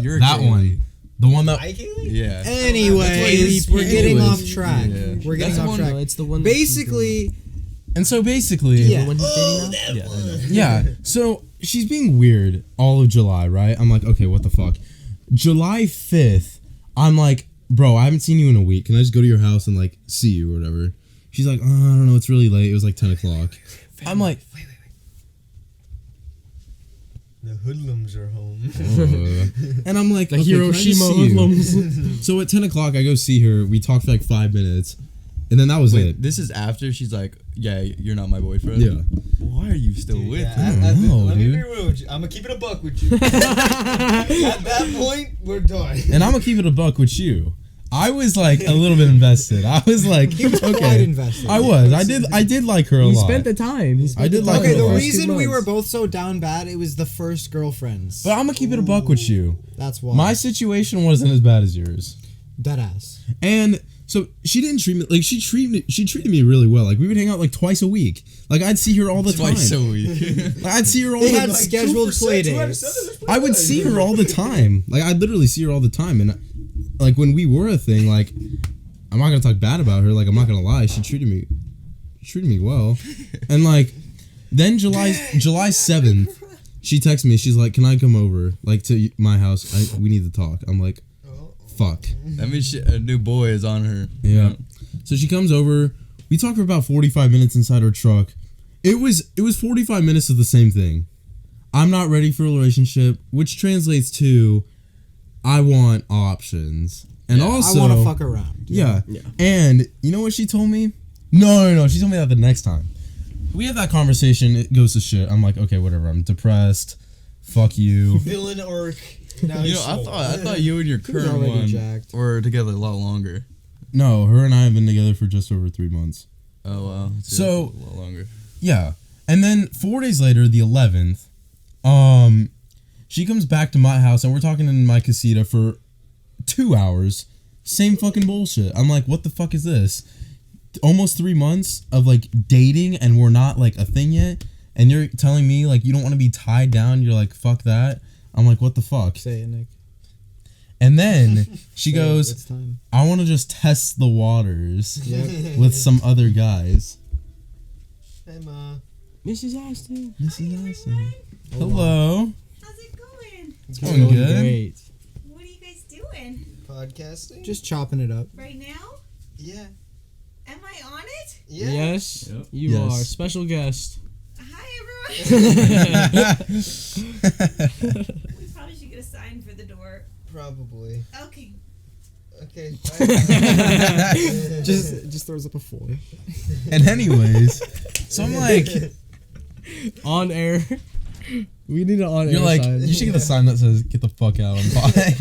You're that Kaylee. one. The one that. My Kaylee? Yeah. Anyways, That's what we're it is. getting Anyways. off track. Yeah. We're getting That's off one, track. though. It's the one. Basically, And so basically, Yeah. The one he's dating now? Yeah, I know. yeah. So she's being weird all of July, right? I'm like, okay, what the fuck? July 5th, I'm like, bro, I haven't seen you in a week. Can I just go to your house and like see you or whatever? She's like, oh, I don't know, it's really late. It was like 10 o'clock. I'm like, Wait. The hoodlums are home. and I'm like, The okay, can I just Hiroshima see you? hoodlums. So at 10 o'clock, I go see her. We talked for like 5 minutes, and then that was Wait, it. this is after she's like, yeah, you're not my boyfriend. Yeah. Why are you still with Yeah, him? I don't know, let me dude. be real with you. I'm gonna keep it a buck with you. At that point, we're done. And I'm gonna keep it a buck with you. I was like a little bit invested. I was like, he was quite okay. invested. I was. I did like her a He lot. spent the time. I did like Okay, her a the lot. reason we were months. both so down bad, it was the first girlfriends. But I'm gonna keep it a buck with you. That's why. My situation wasn't as bad as yours. Deadass. And so she didn't treat me like she treated me really well. Like we would hang out like twice a week. Like I'd see her all the Twice time. a week. Like, I'd see her all They the had time. scheduled play dates. I would see her all the time. Like I'd literally see her all the time. And like when we were a thing, like I'm not gonna talk bad about her. Like I'm not gonna lie. She treated me well. And like then July 7th, she texted me. She's like, "Can I come over like to my house? We need to talk." I'm like, "Fuck." That means a new boy is on her. Yeah. So she comes over. We talked for about 45 minutes inside her truck. It was 45 minutes of the same thing. I'm not ready for a relationship, which translates to I want options. And Yeah. also I want to fuck around. Yeah. And you know what she told me? No. She told me that the next time. We have that conversation, it goes to shit. I'm like, okay, whatever. I'm depressed. Fuck you. Villain orc. Now You he's know, swole. I thought you and your was current already one jacked. were together a lot longer. No, her and I have been together for just over 3 months. Oh wow. So- that's a lot longer. Yeah. And then 4 days later, the 11th, she comes back to my house and we're talking in my casita for 2 hours. Same fucking bullshit. I'm like, what the fuck is this? Almost 3 months of like dating and we're not like a thing yet. And you're telling me like you don't want to be tied down. You're like, fuck that. I'm like, what the fuck? Say it, Nick. And then she Say it, goes, It's time. I want to just test the waters Yep. with some other guys. Hey, Ma. Mrs. Austin. Mrs. Austin. Hello. How's it going? It's going good. Great. What are you guys doing Podcasting? Just chopping it up. right now? Yeah. Am I on it? Yeah. Yes, Yep. you Yes. are special guest. Hi, everyone. We probably should get a sign for the door. Probably. Okay. Okay. Just throws up a 4. And anyways, so I'm like, On air. We need an on air you're like, sign. you should get a sign that says, get the fuck out. I'm fine.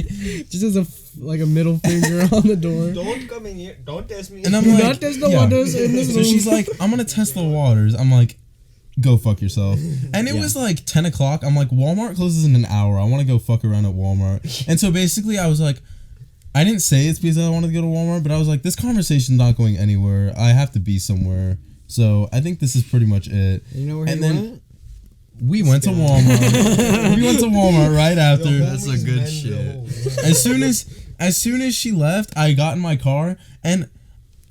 Just as like a middle finger on the door. Don't come in here. Don't test me. And I'm Do like, not test the yeah. waters in this So room. she's like, I'm going to test the waters. I'm like, go fuck yourself. And it Yeah. was like 10 o'clock. I'm like, Walmart closes in an hour. I want to go fuck around at Walmart. And so basically I was like, I didn't say it's because I wanted to go to Walmart, but I was like, this conversation's not going anywhere. I have to be somewhere. So I think this is pretty much it. You know where And he then- went? We went to Walmart. We went to Walmart right after. That's a good shit. As soon as she left, I got in my car and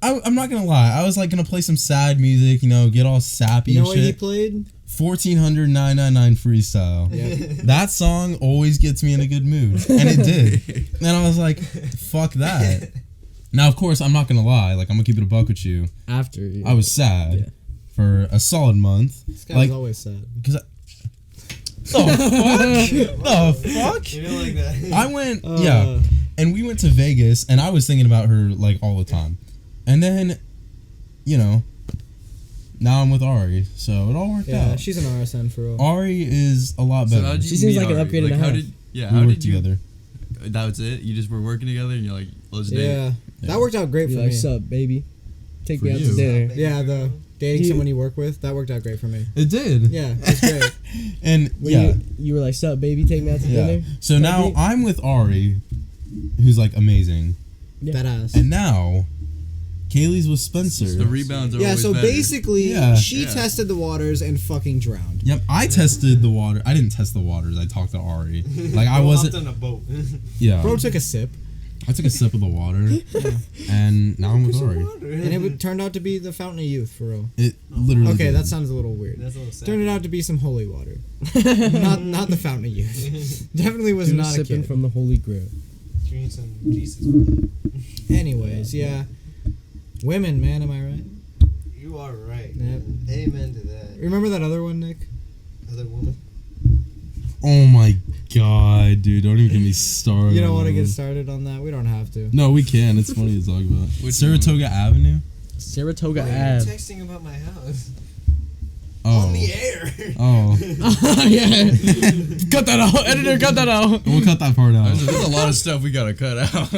I'm not gonna lie. I was like gonna play some sad music, you know, get all sappy You know and what he shit. played? 1400 999 freestyle. Yeah. That song always gets me in a good mood, and it did. And I was like, "Fuck that." Now, of course, I'm not gonna lie. Like, I'm gonna keep it a buck with you. After I was sad Yeah. for a solid month. This guy Like, was always sad. because the fuck? You know, like that. I went, yeah, and we went to Vegas, and I was thinking about her like all the time, and then, you know, now I'm with Ari, so it all worked Yeah, out. she's an RSN for real. Ari is a lot So better. how'd you She seems meet like an Ari? upgrade and a how half. did we how worked did you? together. That was it. You just were working together, and you're like, let's date. Yeah, that worked out great Be for like, me. sup, baby? Take For me out you. to dinner. Yeah, the dating You- someone you work with, that worked out great for me. It did. Yeah, it's great. And When yeah, you were like, sup, baby? Take me out to yeah. dinner. So now Baby? I'm with Ari, who's like amazing, Yeah. That ass. and now Kaylee's with Spencer. The rebounds are Yeah, always so better. basically, Yeah. she Yeah. tested the waters and fucking drowned. Yep, I tested the water. I didn't test the waters. I talked to Ari. Like I Bro wasn't. hopped on a boat. Yeah, Bro took a sip, I took a sip of the water, and now I'm with Ari. and turned out to be the fountain of youth, for real. It literally. Okay, did. that sounds a little weird. That's a little sad. Turned it out to be some holy water. not the fountain of youth. Definitely was He not a sipping kid. from the Holy Grail. Drink some Jesus. Bro. Anyways, yeah. Women, man, am I right? You are right. Yep. Man. Amen to that. Remember that other one, Nick? Other woman. Oh my god, dude! Don't even get me started. You don't want to on get it. started on that? We don't have to. No, we can. It's funny to talk about. Which Saratoga Avenue. Saratoga Why are you Ave. texting about my house? Oh. On the air. Oh. Yeah. Cut that out, editor. Cut that out. We'll cut that part out. There's a lot of stuff we gotta cut out.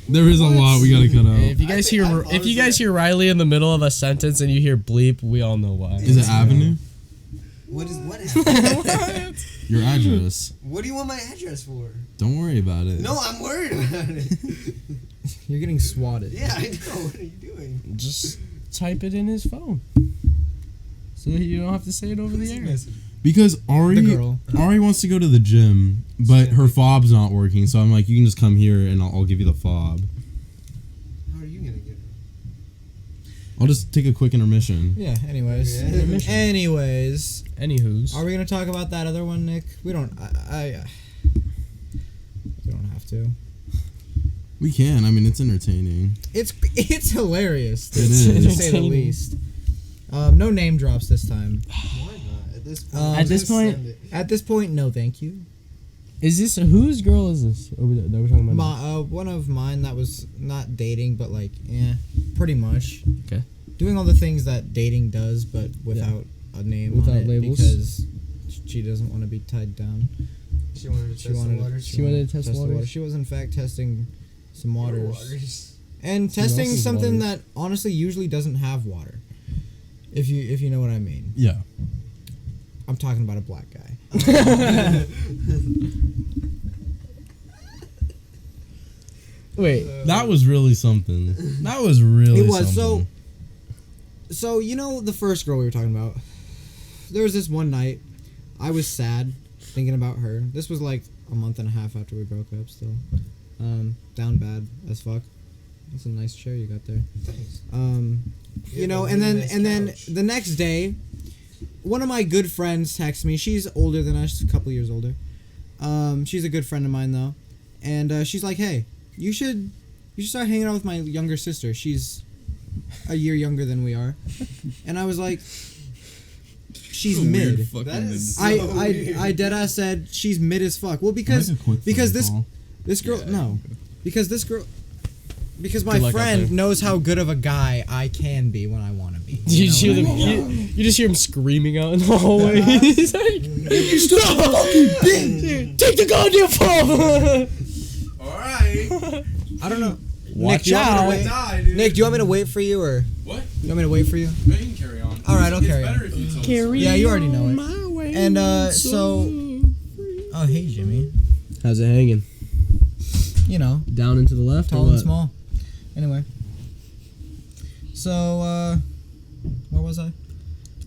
There is a lot we gotta cut out. If you guys hear, if you guys hear Riley in the middle of a sentence and you hear bleep, we all know why. Is it Avenue? What happened? Your address. What do you want my address for? Don't worry about it. No, I'm worried about it. You're getting swatted. Yeah, I know. What are you doing? Just type it in his phone, so that you don't have to say it over the air. Because Ari, The girl. Ari wants to go to the gym, but her fob's not working. So I'm like, you can just come here and I'll give you the fob. How are you gonna get it? I'll just take a quick intermission. Yeah, anyways. Okay. Anyways. Anywho's. Are we going to talk about that other one, Nick? We don't. We don't have to. We can. I mean, it's entertaining. It's hilarious. It is. To say the Entertaining. least. No name drops this time. Why not? At this point. At this just point- send it. At this point, no thank you. Is this whose girl is this? That we're talking about. One of mine that was not dating, but like, pretty much. Okay. Doing all the things that dating does, but without a name Without on it labels? because she doesn't want to be tied down. She wanted to She test wanted. the waters. She wanted to test the waters? water. She was in fact testing some Your waters. And Someone testing else's something waters. that honestly usually doesn't have water. If you know what I mean. Yeah. I'm talking about a black guy. Wait. That was really something. That was really It was something. so you know the first girl we were talking about. There was this one night I was sad thinking about her. This was like a month and a half after we broke up still. Down bad as fuck. That's a nice chair you got there. Thanks. You know, a and really then nice couch. the next day, one of my good friends texts me. She's older than us, a couple years older. She's a good friend of mine though, and she's like, "Hey, you should start hanging out with my younger sister. She's a year younger than we are." And I was like, "She's mid." That is so I weird. deadass said she's mid as fuck. Well, Can I make a quick because phone this call? this girl Yeah. no, because this girl. Because my Good luck out friend there. knows how good of a guy I can be when I want to be. You, know just hear what I them, mean? you just hear him screaming out in the hallway. He's like, "Stop fucking bitch! Take the goddamn phone!" Alright. I don't know. Watch Nick, do you want me to out. wait? Die, dude. Nick, do you want me to wait for you or What? you want me to wait for you? You can carry on. All right, I'll carry on. if you tell Carry Yeah, you already know it. on my way, And, so Oh, hey Jimmy. how's it hanging? You know, Down and to the left, tall or and what? small. Anyway. So, where was I?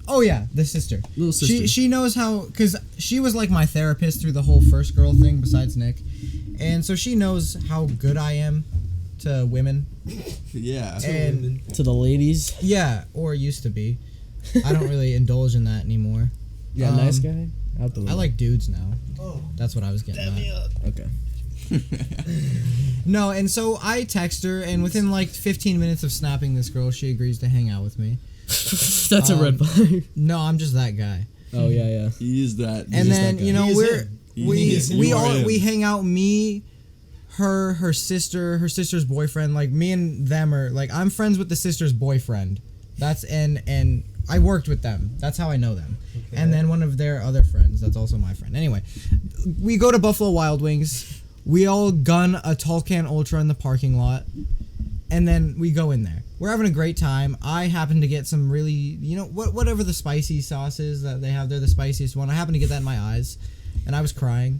Oh yeah, the sister. Little sister. She knows how, cause she was like my therapist through the whole first girl thing besides Nick, and so she knows how good I am to women. Yeah. And To the ladies. yeah, or used to be. I don't really indulge in that anymore. Yeah, nice guy. Out the I window. like dudes now. Oh, That's what I was getting at. Okay. No, and so I text her, and within like 15 minutes of snapping this girl, she agrees to hang out with me. That's a red flag. No, I'm just that guy. Oh yeah. He is that. And then you know He is we him. hang out. Me, her sister's boyfriend. Like me and them are like I'm friends with the sister's boyfriend. That's and I worked with them. That's how I know them. Okay. And then one of their other friends. That's also my friend. Anyway, we go to Buffalo Wild Wings. We all gun a Tall Can Ultra in the parking lot, and then we go in there. We're having a great time. I happen to get some really, whatever the spicy sauce is that they have there, the spiciest one. I happen to get that in my eyes, and I was crying.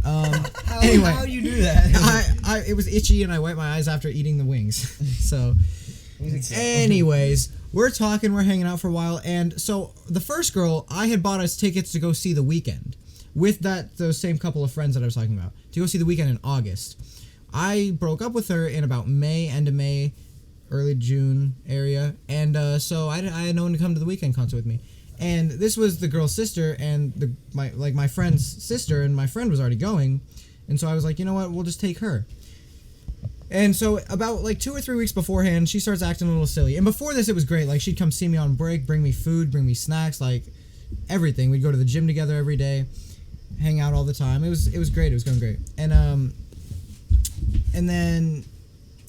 Anyway, How do you do that? it was itchy, and I wiped my eyes after eating the wings. So, anyways, we're talking, we're hanging out for a while, and so the first girl, I had bought us tickets to go see The Weeknd with those same couple of friends that I was talking about to go see The Weeknd in August. I broke up with her in about end of May, early June area, and so I had no one to come to the Weeknd concert with me. And this was the girl's sister and my friend's sister, and my friend was already going, and so I was like, you know what, we'll just take her. And so about like 2 or 3 weeks beforehand, she starts acting a little silly. And before this, it was great. Like she'd come see me on break, bring me food, bring me snacks, like everything. We'd go to the gym together every day, hang out all the time. It was great. It was going great. And then,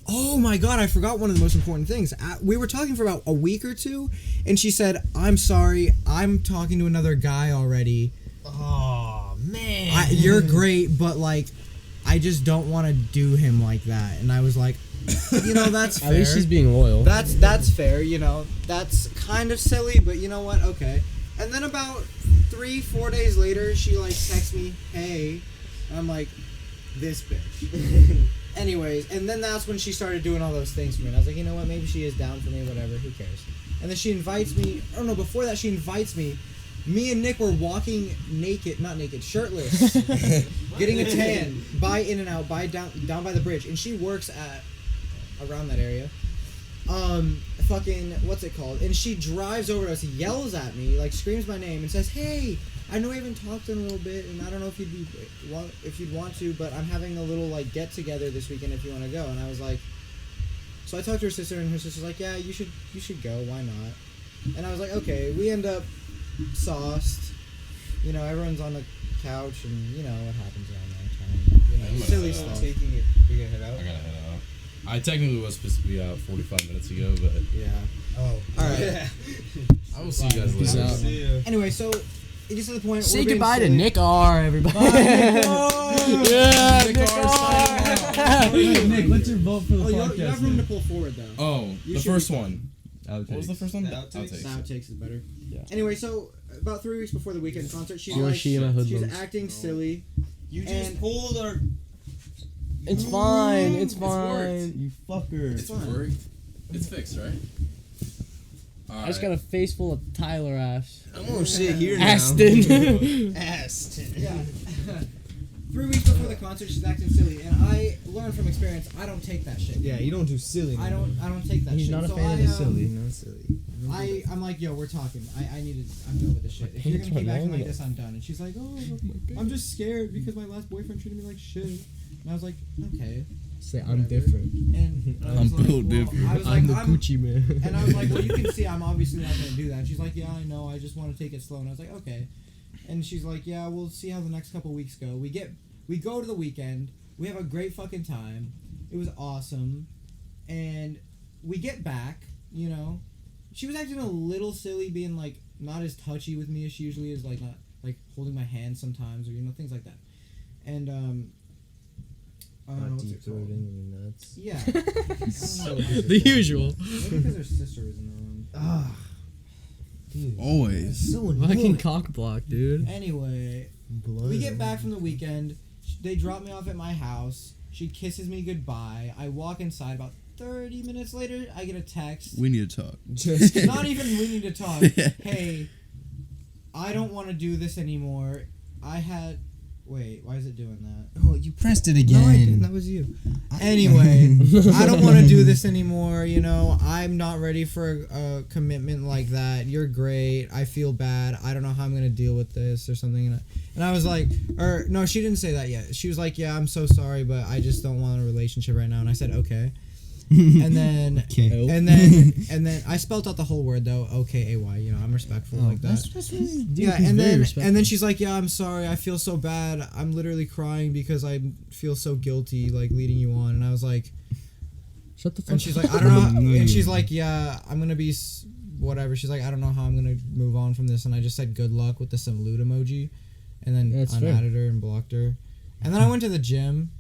oh my God, I forgot one of the most important things. We were talking for about a week or two, and she said, "I'm sorry, I'm talking to another guy already." Oh man, You're great, but like, I just don't want to do him like that. And I was like, that's fair. At least she's being loyal. That's fair, That's kind of silly, but you know what? Okay. And then about 3-4 days later, she like texts me, "Hey," and I'm like, "This bitch." Anyways, and then that's when she started doing all those things for me. And I was like, you know what? Maybe she is down for me. Whatever. Who cares? And then she invites me. Oh no! Before that, she invites me. Me and Nick were walking not naked, shirtless, getting a tan by In-N-Out, down by the bridge, and she works around that area. Fucking what's it called? And she drives over to us, yells at me, like screams my name, and says, "Hey, I know we haven't talked in a little bit, and I don't know if you'd want to, but I'm having a little like get together this weekend if you want to go." And I was like, so I talked to her sister, and her sister's like, "Yeah, you should go. Why not?" And I was like, okay. We end up sauced. Everyone's on the couch, and what happens around that time. Silly stuff. You're gonna head out. I gotta head out. I technically was supposed to be out 45 minutes ago, but Yeah. Oh. All right. I will see you guys Peace later. out. See ya. Anyway, so it gets to the point. Say we're being goodbye to silly. Nick R, everybody. Yeah, Nick R. Nick, what's your vote for the Oh, you podcast? have room to pull forward though. Oh, You the should first be- one. What was the first one? The outtakes? The outtakes is better. Yeah. Anyway, so about 3 weeks before the weekend concert, she's Hiroshima like, she's hoodlums. acting silly. You just And- pulled our. It's fine. It's It's worked. fine. You fucker. It's worked. It's fixed, right? I just got a face full of Tyler ass. I'm gonna sit here now. Aston. Aston. Yeah. 3 weeks before the concert, she's acting silly, and I learned from experience, I don't take that shit. Yeah, you don't do silly. I don't take that He's shit. not a So fan of I, the silly. Not silly. I'm like, yo, we're talking. I'm done with this shit. If you're gonna keep acting like this, I'm done. And she's like, oh, I'm just scared because my last boyfriend treated me like shit. And I was like, okay. Say whatever. I'm different. And I I'm was like, built well, different. I was I'm like, the Gucci man. And I was like, well, you can see I'm obviously not gonna do that. And she's like, yeah, I know. I just want to take it slow. And I was like, okay. And she's like, yeah, we'll see how the next couple weeks go. We go to the weekend. We have a great fucking time. It was awesome. And we get back, She was acting a little silly, being like not as touchy with me as she usually is, like not like holding my hand sometimes, or things like that. And I don't know what's it called. nuts. Yeah. I don't know. The usual. Maybe because her sister was in the room. Ah. Dude. Always. So Fucking annoying. cock block, dude. Anyway, we get back from the weekend. They drop me off at my house. She kisses me goodbye. I walk inside. About 30 minutes later, I get a text. We need to talk. Not even we need to talk. Hey, I don't want to do this anymore. Wait, why is it doing that? Oh, you pressed it again. No, I didn't. That was you. Anyway, I don't want to do this anymore. You know, I'm not ready for a commitment like that. You're great. I feel bad. I don't know how I'm gonna deal with this or something. And I was like, or no, she didn't say that yet. She was like, yeah, I'm so sorry, but I just don't want a relationship right now. And I said, okay. And then, Okay. and then I spelled out the whole word though. Okay, you know, I'm respectful like that. That's really, dude, Yeah, he's and very then respectful. she's like, yeah, I'm sorry, I feel so bad, I'm literally crying because I feel so guilty like leading you on. And I was like, Shut the fuck and she's up. like, I don't know, and she's like, yeah, I'm gonna be whatever. She's like, I don't know how I'm gonna move on from this. And I just said good luck with the salute emoji, and then That's fair. unadded her and blocked her. And then I went to the gym,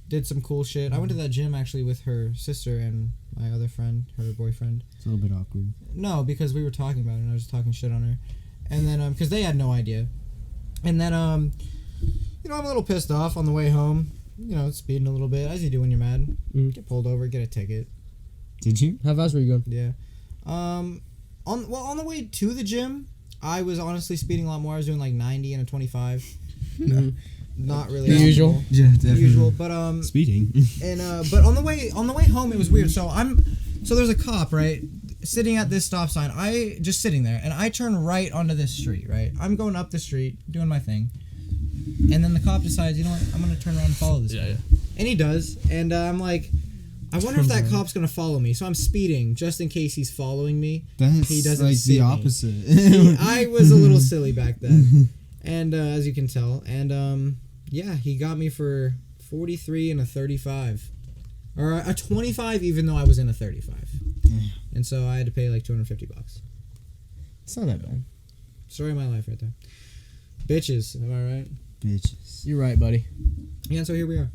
did some cool shit. I went to that gym actually with her sister and my other friend, her boyfriend. It's a little bit awkward. No, because we were talking about it and I was talking shit on her. And then, because they had no idea. And then, you know, I'm a little pissed off on the way home. You know, speeding a little bit, as you do when you're mad. Mm. Get pulled over, get a ticket. Did you? How fast were you going? Yeah. On the way to the gym, I was honestly speeding a lot more. I was doing like 90 and a 25. Mhm. Not really The usual. optimal. Yeah, The usual, but Speeding. and but on the way home it was weird. So there's a cop, right, sitting at this stop sign. I just sitting there, and I turn right onto this street, right. I'm going up the street doing my thing, and then the cop decides, you know what, I'm gonna turn around and follow this guy. And he does, and I'm like, I wonder if that cop's gonna follow me. So I'm speeding just in case he's following me. That's He doesn't like see the me. opposite. I was a little silly back then, and as you can tell, and yeah, he got me for 43 and a 35, or a 25, even though I was in a 35, and so I had to pay like $250. It's not that bad. Story of my life, right there. Bitches, am I right? Bitches. You're right, buddy. Yeah, and so here we are.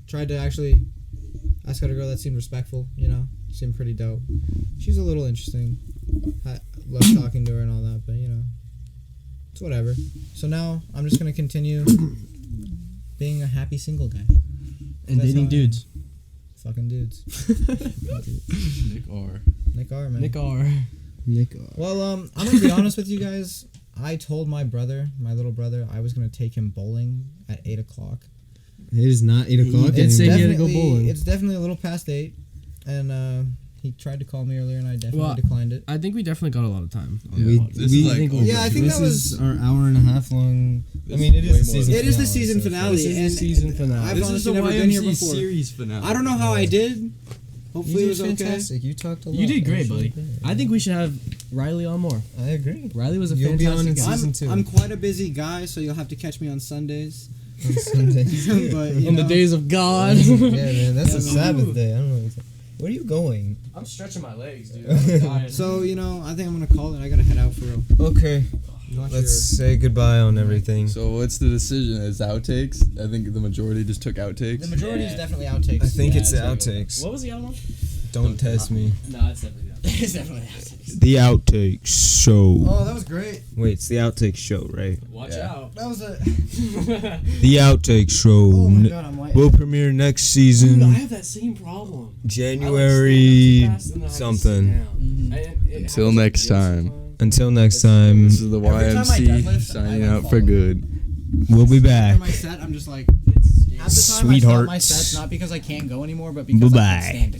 Tried to actually ask out a girl that seemed respectful. You know, seemed pretty dope. She's a little interesting. I love talking to her and all that, but you know. It's whatever. So now I'm just gonna continue being a happy single guy. And That's how I dating am. dudes. Fucking dudes. Nick R. Nick R, man. Nick R. Well, I'm gonna be honest with you guys. I told my little brother, I was gonna take him bowling at 8 o'clock. It is not 8 o'clock did say anymore. he had to go bowling. It's definitely a little past 8, and he tried to call me earlier, and I definitely Well, declined it. I think we definitely got a lot of time. on We- the pod. This we- is like I think over. Yeah, I think This that is was. our hour and a half long. I This mean, it is is the way more season. It is the finale, season so- finale. This is the and season finale. I've This is honestly the never been here YMC before. series finale. I don't know how I did. You Hopefully it was did okay. fantastic. You talked a lot. You did great, Actually. buddy. I think we should have Riley on more. I agree. Riley was a You'll be on fantastic in guy. season 2. I'm quite a busy guy, so you'll have to catch me on Sundays. On Sundays. But you On the know, days of God. Yeah, man, that's Yeah, a man. Sabbath day. I don't know. Where are you going? I'm stretching my legs, dude. so you know, I think I'm gonna call it. I gotta head out for real. Okay, Watch let's say goodbye on everything. So what's the decision? Is outtakes? I think the majority just took outtakes. The majority is Yeah. definitely outtakes. I think Yeah, it's the it's like- outtakes. What was the other one? Don't test me. No, it's definitely that. It's definitely that. The outtakes show. Oh, that was great. Wait, it's the outtakes show, right? Watch Yeah. out. That was a. The outtakes show. Oh my god, I'm white. Will premiere next Dude, I season, have that same problem. January I like stand up too fast and then I have to sit something. down. Mhm. It Until happens next like this time. sometimes. Until next time, This is the Every time I YMC deadlift, signing I out for fall. good. we'll be After back. my set, I'm just like. It's Half the time I stop my Sweethearts. sets not because I can't go anymore, but because I Bye-bye. can't stand